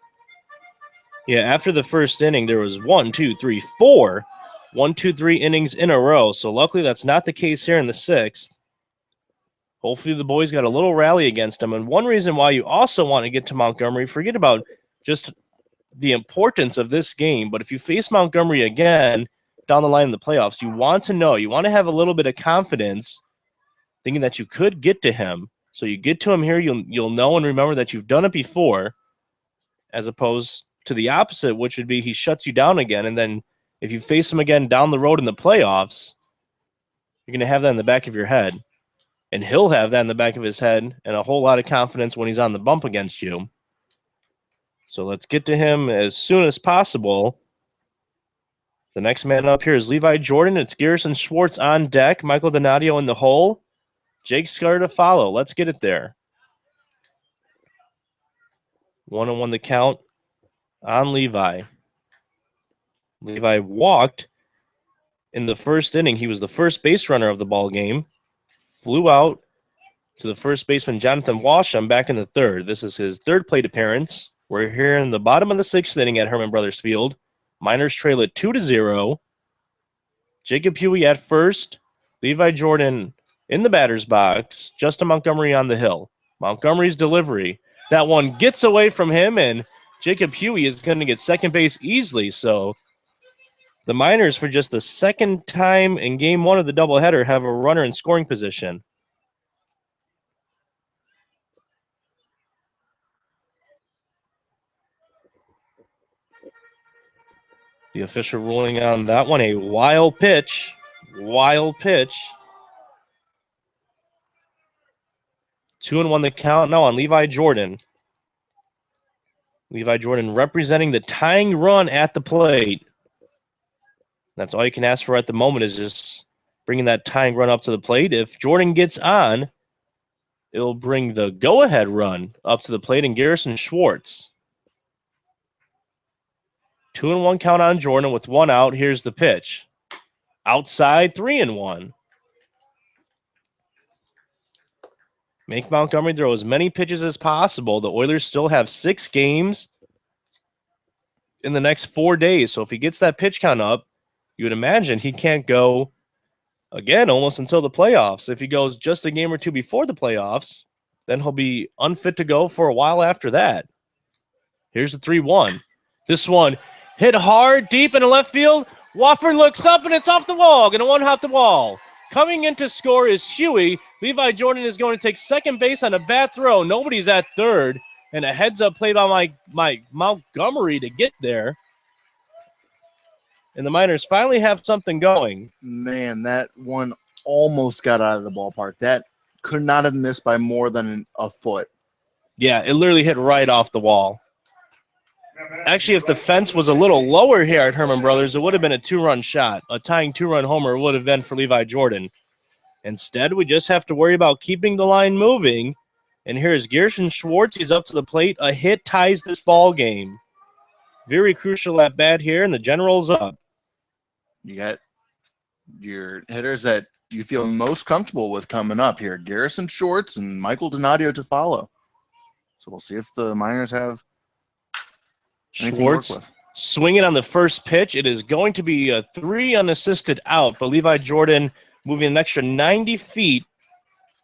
Yeah, after the 1st inning, there was 1, 2, 3, 4. 1, 2, 3 innings in a row. So luckily that's not the case here in the 6th. Hopefully the boys got a little rally against him. And one reason why you also want to get to Montgomery, forget about just the importance of this game, but if you face Montgomery again down the line in the playoffs, you want to have a little bit of confidence thinking that you could get to him. So you get to him here, you'll know and remember that you've done it before, as opposed to the opposite, which would be he shuts you down again. And then if you face him again down the road in the playoffs, you're going to have that in the back of your head. And he'll have that in the back of his head and a whole lot of confidence when he's on the bump against you. So let's get to him as soon as possible. The next man up here is Levi Jordan. It's Garrison Schwartz on deck. Michael Donadio in the hole. Jake Scudder to follow. Let's get it there. 1-1 the count on Levi. Levi walked in the 1st inning. He was the first base runner of the ball game. Flew out to the first baseman, Jonathan Washam, back in the 3rd. This is his 3rd plate appearance. We're here in the bottom of the 6th inning at Herman Brothers Field. Miners trail it 2-0. Jacob Huey at first. Levi Jordan in the batter's box. Justin Montgomery on the hill. Montgomery's delivery. That one gets away from him, and Jacob Huey is going to get second base easily. So the Miners, for just the 2nd time in Game 1 of the doubleheader, have a runner in scoring position. The official ruling on that one, a wild pitch. Wild pitch. 2-1 the count now on Levi Jordan. Levi Jordan representing the tying run at the plate. That's all you can ask for at the moment, is just bringing that tying run up to the plate. If Jordan gets on, it'll bring the go-ahead run up to the plate and Garrison Schwartz. 2-1 count on Jordan with 1 out. Here's the pitch. Outside, 3-1. Make Montgomery throw as many pitches as possible. The Oilers still have 6 games in the next 4 days. So if he gets that pitch count up, you would imagine he can't go again almost until the playoffs. If he goes just a game or 2 before the playoffs, Then he'll be unfit to go for a while after that. Here's the 3-1. This one hit hard, deep in the left field. Wofford looks up, and it's off the wall. Going to one-hop the wall. Coming in to score is Huey. Levi Jordan is going to take second base on a bad throw. Nobody's at third. And a heads-up play by Mike Montgomery to get there. And the Miners finally have something going. Man, that one almost got out of the ballpark. That could not have missed by more than a foot. Yeah, it literally hit right off the wall. Actually, if the fence was a little lower here at Herman Brothers, it would have been a 2-run shot. A tying 2-run homer would have been for Levi Jordan. Instead, we just have to worry about keeping the line moving. And here's Gerson Schwartz. He's up to the plate. A hit ties this ball game. Very crucial at bat here, and the General's up. You got your hitters that you feel most comfortable with coming up here. Garrison Schwartz and Michael Donadio to follow. So we'll see if the Miners have anything to work Schwartz with. swinging on the first pitch. It is going to be a 3 unassisted out, but Levi Jordan moving an extra 90 feet.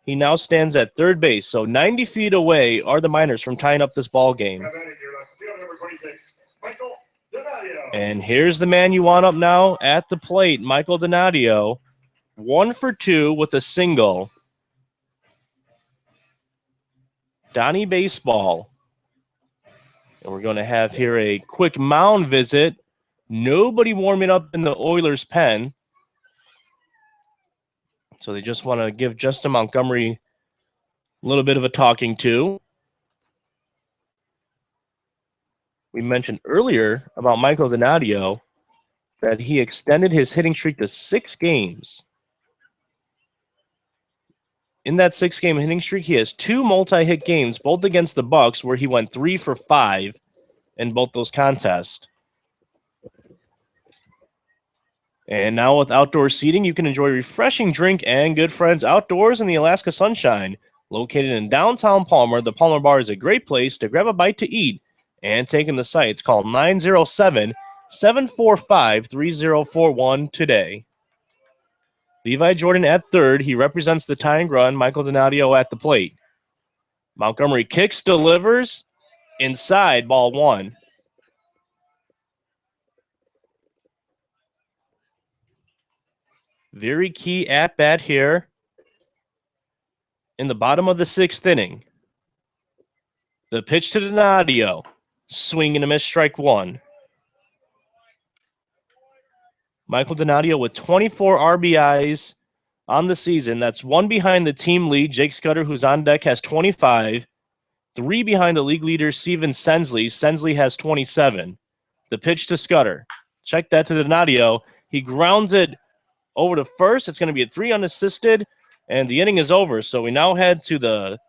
He now stands at third base. So 90 feet away are the Miners from tying up this ball game. And here's the man you want up now at the plate, Michael Donadio. 1 for 2 with a single. Donnie Baseball. And we're going to have here a quick mound visit. Nobody warming up in the Oilers' pen. So they just want to give Justin Montgomery a little bit of a talking to. We mentioned earlier about Michael Donadio that he extended his hitting streak to 6 games. In that 6-game hitting streak, he has 2 multi-hit games, both against the Bucks, where he went 3 for 5 in both those contests. And now with outdoor seating, you can enjoy refreshing drink and good friends outdoors in the Alaska sunshine. Located in downtown Palmer, the Palmer Bar is a great place to grab a bite to eat and take in the sights. Call 907-745-3041 today. Levi Jordan at third. He represents the tying run. Michael Donadio at the plate. Montgomery kicks, delivers. Inside, ball 1. Very key at-bat here in the bottom of the 6th inning. The pitch to Donadio. Swing and a miss, strike 1. Michael Donadio with 24 RBIs on the season. That's 1 behind the team lead. Jake Scudder, who's on deck, has 25. 3 behind the league leader, Steven Sensley. Sensley has 27. The pitch to Scudder. Check that to Donadio. He grounds it over to first. It's going to be a 3 unassisted, and the inning is over. So we now head to the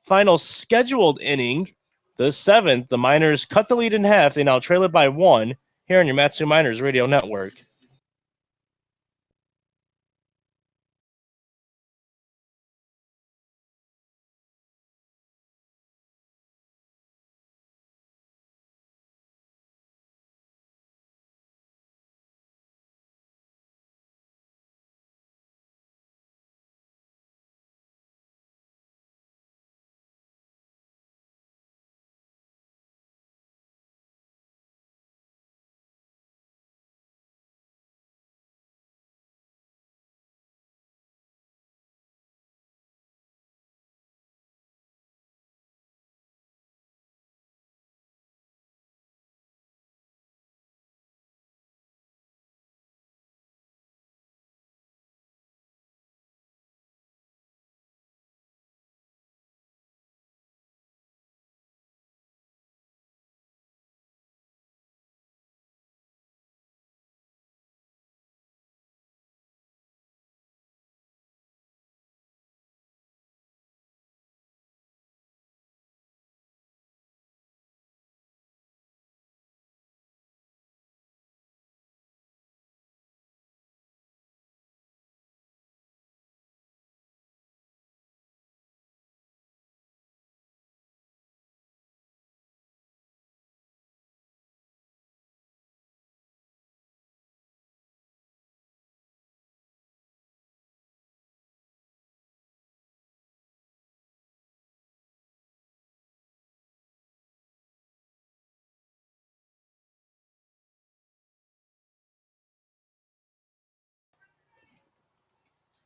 final scheduled inning, the 7th. The Miners cut the lead in half. They now trail it by 1 here on your Matsu Miners Radio Network.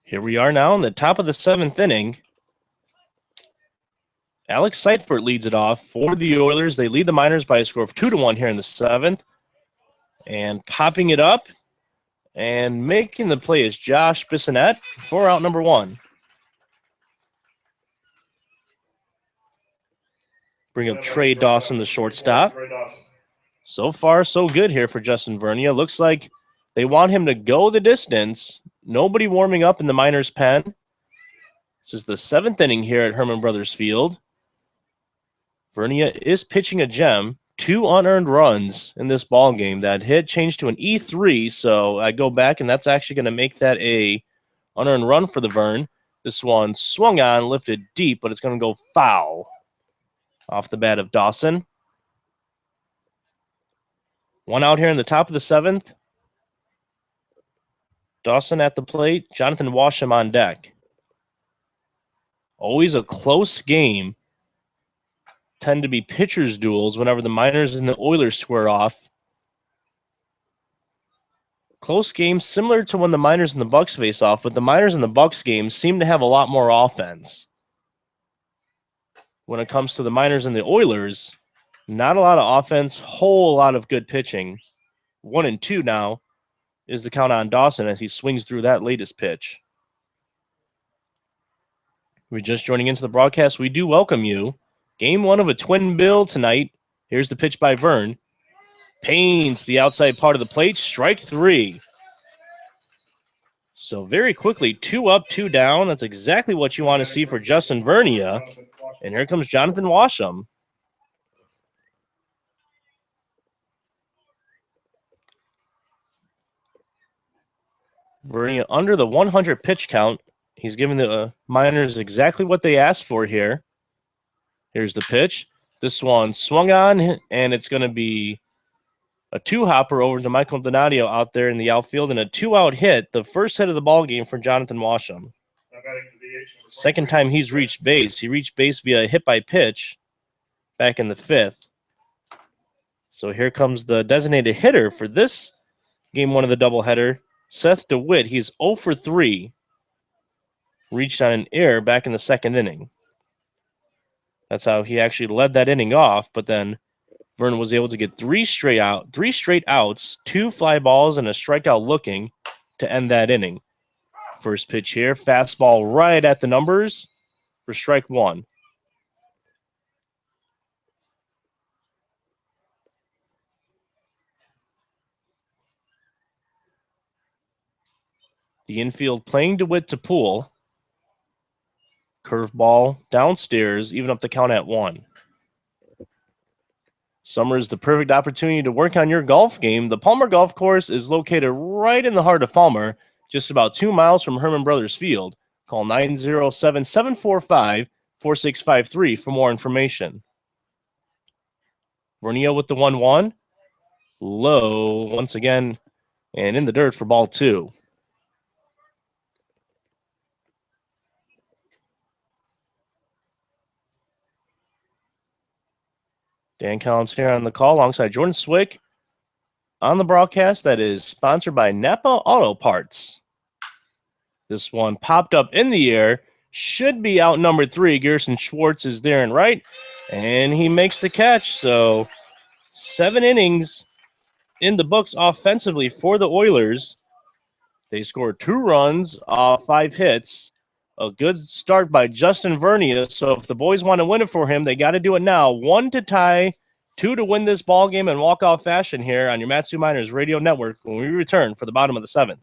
Here we are now in the top of the 7th inning. Alex Seifert leads it off for the Oilers. They lead the Miners by a score of 2-1 here in the 7th. And popping it up and making the play is Josh Bissonette for out number 1. Bring up Trey Dawson, the shortstop. So far, so good here for Justin Vernia. Looks like they want him to go the distance. Nobody warming up in the Miners' pen. This is the 7th inning here at Herman Brothers Field. Vernia is pitching a gem. 2 unearned runs in this ball game. That hit changed to an E3, so I go back, and that's actually going to make that a unearned run for the Vern. This one swung on, lifted deep, but it's going to go foul off the bat of Dawson. 1 out here in the top of the 7th. Dawson at the plate. Jonathan Washam on deck. Always a close game. Tend to be pitchers' duels whenever the Miners and the Oilers square off. Close game, similar to when the Miners and the Bucks face off, but the Miners and the Bucks games seem to have a lot more offense. When it comes to the Miners and the Oilers, not a lot of offense, whole lot of good pitching. 1-2 now is the count on Dawson as he swings through that latest pitch. If you're just joining into the broadcast, we do welcome you. Game 1 of a twin bill tonight. Here's the pitch by Vern. Paints the outside part of the plate. Strike 3. So very quickly, 2 up, 2 down. That's exactly what you want to see for Justin Vernia. And here comes Jonathan Washam. Vernia under the 100 pitch count. He's given the Miners exactly what they asked for here. Here's the pitch. This one swung on, and it's going to be a 2-hopper over to Michael Donadio out there in the outfield, and a 2-out hit, the first hit of the ball game for Jonathan Washam. Second time he's reached base. He reached base via a hit by pitch back in the 5th. So here comes the designated hitter for this game 1 of the doubleheader, Seth DeWitt. He's 0 for 3. Reached on an error back in the 2nd inning. That's how he actually led that inning off, but then Vern was able to get 3 straight outs, 2 fly balls, and a strikeout looking to end that inning. First pitch here, fastball right at the numbers for strike 1. The infield playing DeWitt to Poole. Curveball downstairs, even up the count at 1. Summer is the perfect opportunity to work on your golf game. The Palmer Golf Course is located right in the heart of Palmer, just about 2 miles from Herman Brothers Field. Call 907-745-4653 for more information. Vernia with the 1-1. Low once again and in the dirt for ball 2. Dan Collins here on the call alongside Jordan Swick on the broadcast that is sponsored by Napa Auto Parts. This one popped up in the air. Should be out number 3. Gerson Schwartz is there and right, and he makes the catch. So 7 innings in the books offensively for the Oilers. They scored 2 runs off 5 hits. A good start by Justin Vernia. So if the boys want to win it for him, they got to do it now. 1 to tie, 2 to win this ball game in walk-off fashion here on your Matsu Miners Radio Network when we return for the bottom of the 7th.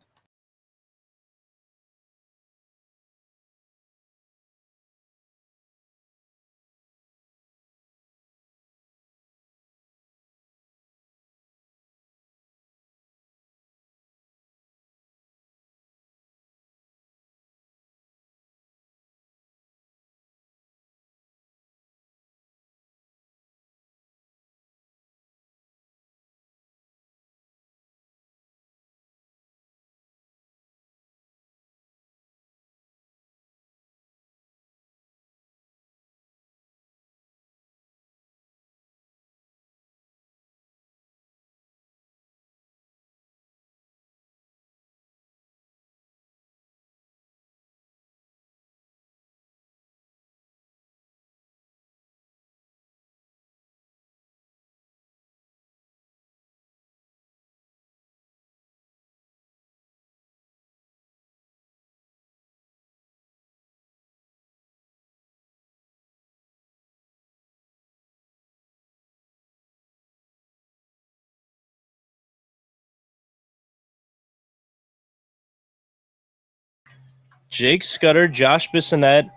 Jake Scudder, Josh Bissonette,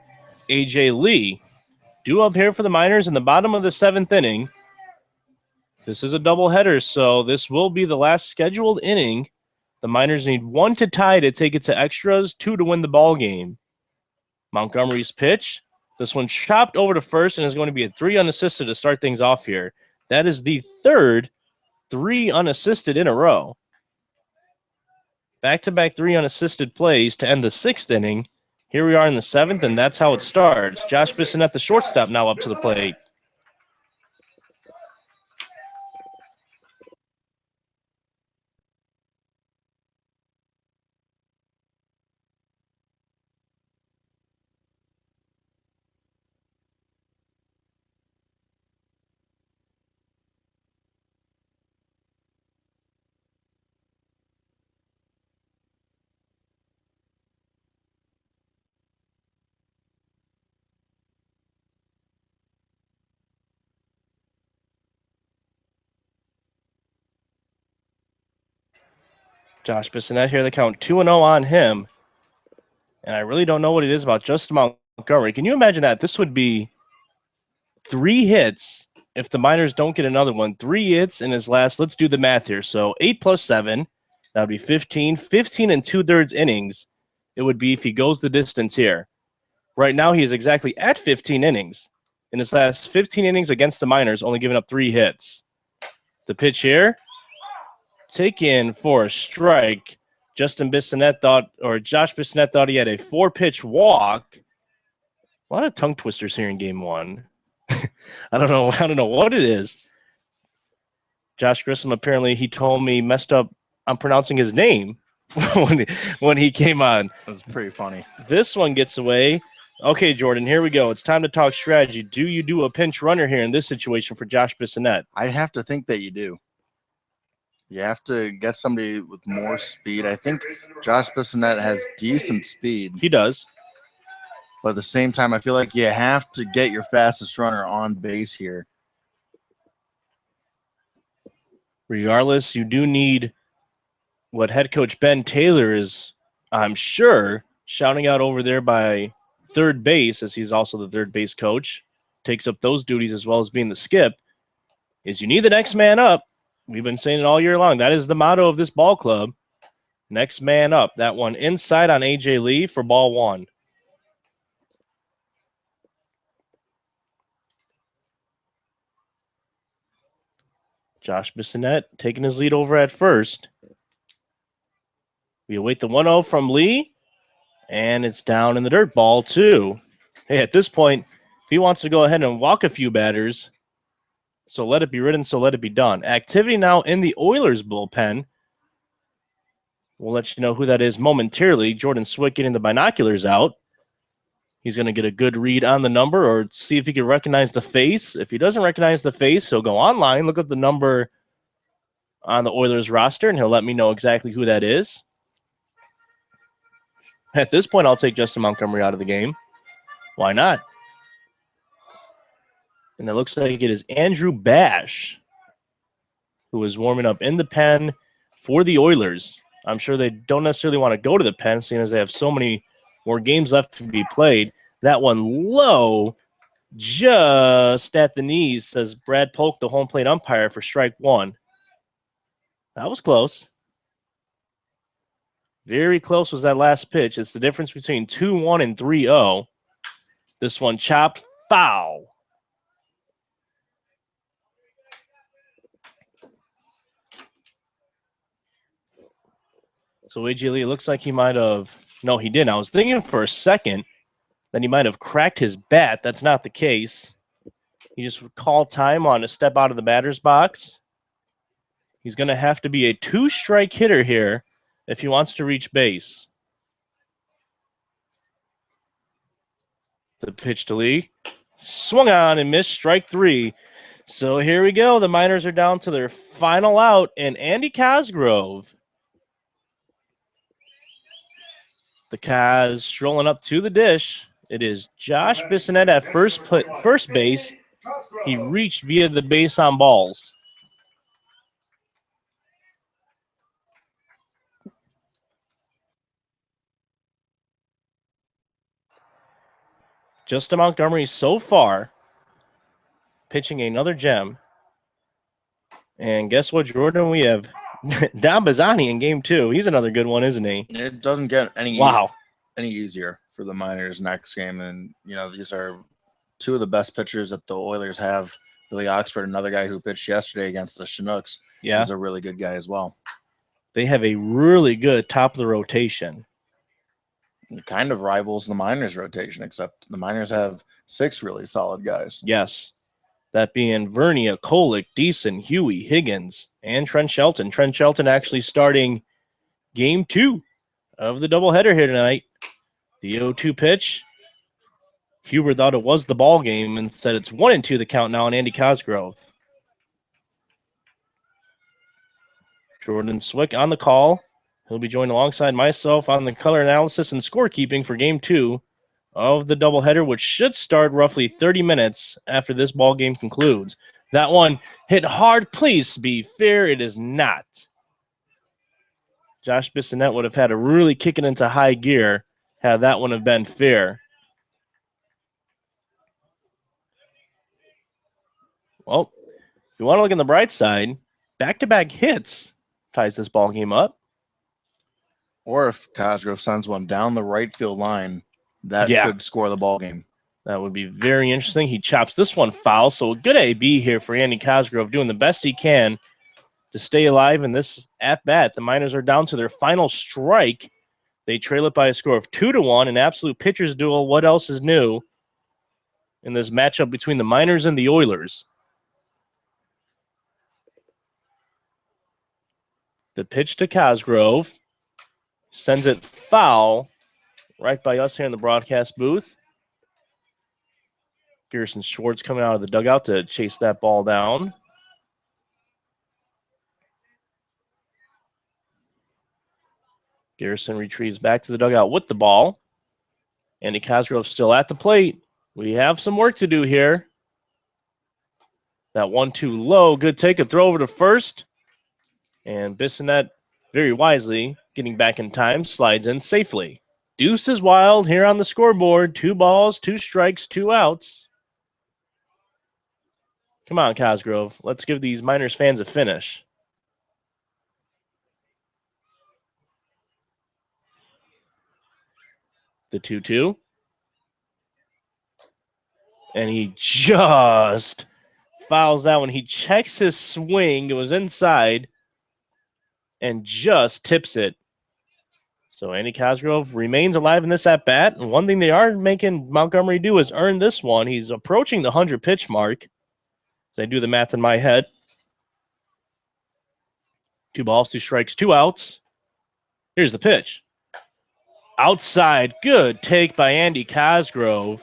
AJ Lee. Due up here for the Miners in the bottom of the 7th inning. This is a doubleheader, so this will be the last scheduled inning. The Miners need 1 to tie to take it to extras, 2 to win the ball game. Montgomery's pitch. This one chopped over to first and is going to be a 3 unassisted to start things off here. That is the 3rd 3 unassisted in a row. Back-to-back 3 unassisted plays to end the 6th inning. Here we are in the 7th, and that's how it starts. Josh Bissonette, the shortstop, now up to the plate. Josh Bissonette here, the count 2-0 on him. And I really don't know what it is about Justin Montgomery. Can you imagine that? This would be 3 hits if the Miners don't get another one. 3 hits in his last, let's do the math here. So 8 plus 7, that would be 15. 15 and 2/3 innings it would be if he goes the distance here. Right now he is exactly at 15 innings. In his last 15 innings against the Miners, only giving up 3 hits. The pitch here, taken for a strike. Justin Bissonette thought, or Josh Bissonette thought he had a 4-pitch walk. A lot of tongue twisters here in game 1. I don't know what it is. Josh Grissom, apparently he told me messed up on pronouncing his name when he came on. That was pretty funny. This one gets away. Okay, Jordan, here we go. It's time to talk strategy. Do you do a pinch runner here in this situation for Josh Bissonette? I have to think that you do. You have to get somebody with more speed. I think Josh Bissonette has decent speed. He does. But at the same time, I feel like you have to get your fastest runner on base here. Regardless, you do need what head coach Ben Taylor is, I'm sure, shouting out over there by third base, as he's also the third base coach, takes up those duties as well as being the skip, is you need the next man up. We've been saying it all year long. That is the motto of this ball club. Next man up. That one inside on AJ Lee for ball 1. Josh Bissonette taking his lead over at first. We await the 1-0 from Lee, and it's down in the dirt, ball 2. Hey, at this point, if he wants to go ahead and walk a few batters, so let it be written, so let it be done. Activity now in the Oilers bullpen. We'll let you know who that is momentarily. Jordan Swick getting the binoculars out. He's going to get a good read on the number or see if he can recognize the face. If he doesn't recognize the face, he'll go online, look up the number on the Oilers roster, and he'll let me know exactly who that is. At this point, I'll take Justin Montgomery out of the game. Why not? And it looks like it is Andrew Bash who is warming up in the pen for the Oilers. I'm sure they don't necessarily want to go to the pen, seeing as they have so many more games left to be played. That one low, just at the knees, says Brad Polk, the home plate umpire, for strike 1. That was close. Very close was that last pitch. It's the difference between 2-1 and 3-0. This one chopped, foul. So AJ Lee, it looks like he might have, no, he didn't. I was thinking for a second that he might have cracked his bat. That's not the case. He just called time on to step out of the batter's box. He's going to have to be a 2-strike hitter here if he wants to reach base. The pitch to Lee. Swung on and missed, strike 3. So here we go. The Miners are down to their final out, and Andy Cosgrove. The Cos strolling up to the dish. It is Josh Bissonette at first base. He reached via the base on balls. Justin Montgomery so far pitching another gem. And guess what, Jordan? We have Don Bazzani in game 2. He's another good one, isn't he? It doesn't get any easier for the Miners next game. And, these are two of the best pitchers that the Oilers have. Billy Oxford, another guy who pitched yesterday against the Chinooks, is a really good guy as well. They have a really good top of the rotation. It kind of rivals the Miners rotation, except the Miners have 6 really solid guys. Yes. That being Vernia, Kolick, Deason, Huey, Higgins, and Trent Shelton. Trent Shelton actually starting game 2 of the doubleheader here tonight. The 0-2 pitch. Huber thought it was the ball game and said it's 1-2 the count now on Andy Cosgrove. Jordan Swick on the call. He'll be joined alongside myself on the color analysis and scorekeeping for game 2 of the doubleheader, which should start roughly 30 minutes after this ball game concludes. That one hit hard. Please be fair. It is not. Josh Bissonnette would have had to really kick it into high gear had that one have been fair. Well, if you want to look on the bright side, back-to-back hits ties this ball game up. Or if Cosgrove sends one down the right field line, that could score the ball game. That would be very interesting. He chops this one foul, so a good AB here for Andy Cosgrove, doing the best he can to stay alive in this at-bat. The Miners are down to their final strike. They trail it by a score of 2-1, an absolute pitcher's duel. What else is new in this matchup between the Miners and the Oilers? The pitch to Cosgrove sends it foul right by us here in the broadcast booth. Garrison Schwartz coming out of the dugout to chase that ball down. Garrison retrieves back to the dugout with the ball. Andy Cosgrove still at the plate. We have some work to do here. That 1-2 low. Good take. A throw over to first. And Bissonnette, very wisely, getting back in time, slides in safely. Deuce is wild here on the scoreboard. 2 balls, 2 strikes, 2 outs. Come on, Cosgrove. Let's give these Miners fans a finish. The 2-2. And he just fouls that one. He checks his swing. It was inside. And just tips it. So Andy Cosgrove remains alive in this at-bat. And one thing they are making Montgomery do is earn this one. He's approaching the 100-pitch mark. As I do the math in my head. 2 balls, 2 strikes, 2 outs. Here's the pitch. Outside. Good take by Andy Cosgrove.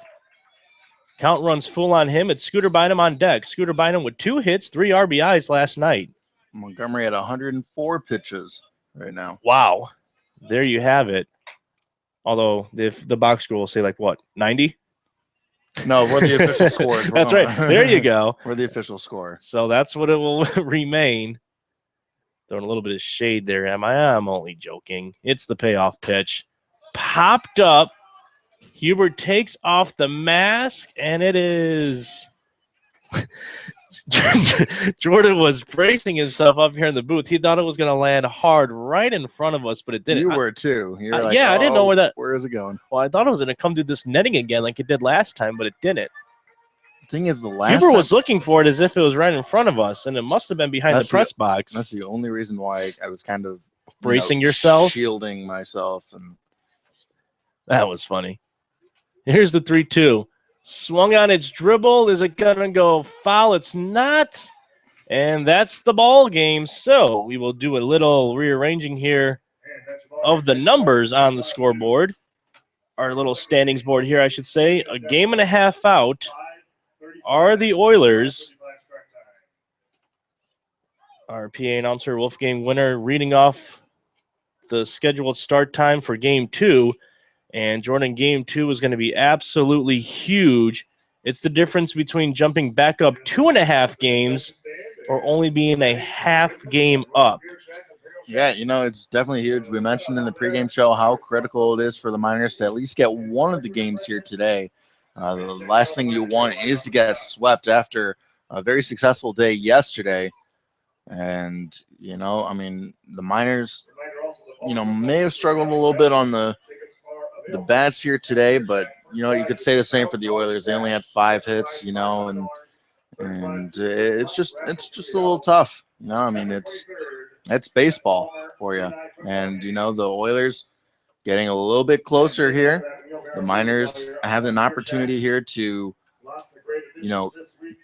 Count runs full on him. It's Scooter Bynum on deck. Scooter Bynum with 2 hits, 3 RBIs last night. Montgomery had 104 pitches right now. Wow. There you have it. Although if the box score will say like what, 90? No, we're the official scores. That's right. There you go. We're the official score. So that's what it will remain. Throwing a little bit of shade there, am I? I'm only joking. It's the payoff pitch. Popped up. Hubert takes off the mask, and it is... Jordan was bracing himself up here in the booth. He thought it was going to land hard right in front of us, but it didn't. You were too. You were like, I didn't know where is it going? Well, I thought it was going to come through this netting again like it did last time, but it didn't. The thing is, the last Huber was looking for it as if it was right in front of us, and it must have been behind the press box. That's the only reason why I was kind of bracing yourself, shielding myself, and that was funny. Here's the 3-2. Swung on its dribble. Is it going to go foul? It's not. And that's the ball game. So we will do a little rearranging here of the numbers on the scoreboard. Our little standings board here, I should say. A game and a half out are the Oilers. Our PA announcer, Wolfgang Winter, reading off the scheduled start time for Game 2. And Jordan, Game 2 is going to be absolutely huge. It's the difference between jumping back up 2.5 games or only being a half game up. Yeah, it's definitely huge. We mentioned in the pregame show how critical it is for the Miners to at least get one of the games here today. The last thing you want is to get swept after a very successful day yesterday. And, I mean, the Miners, may have struggled a little bit on the bats here today, but, you could say the same for the Oilers. They only had 5 hits, and it's just a little tough. I mean, it's baseball for you. And, the Oilers getting a little bit closer here. The Miners have an opportunity here to,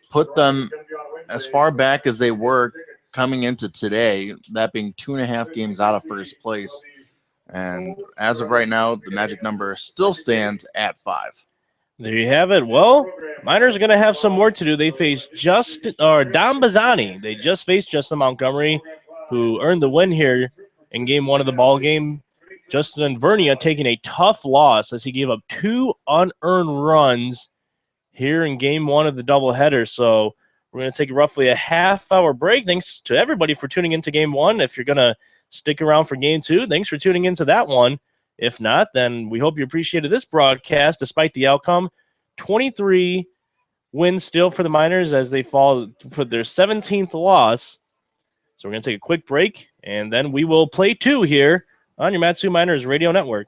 put them as far back as they were coming into today, that being 2.5 games out of first place. And as of right now, the magic number still stands at 5. There you have it. Well, Miners are going to have some work to do. They face Dom Bazzani. They just faced Justin Montgomery, who earned the win here in game 1 of the ball game. Justin Vernia taking a tough loss as he gave up 2 unearned runs here in game 1 of the doubleheader. So we're going to take roughly a half-hour break. Thanks to everybody for tuning into game 1. If you're going to stick around for game 2, thanks for tuning into that one. If not, then we hope you appreciated this broadcast despite the outcome. 23 wins still for the Miners as they fall for their 17th loss. So we're going to take a quick break, and then we will play 2 here on your Matsu Miners Radio Network.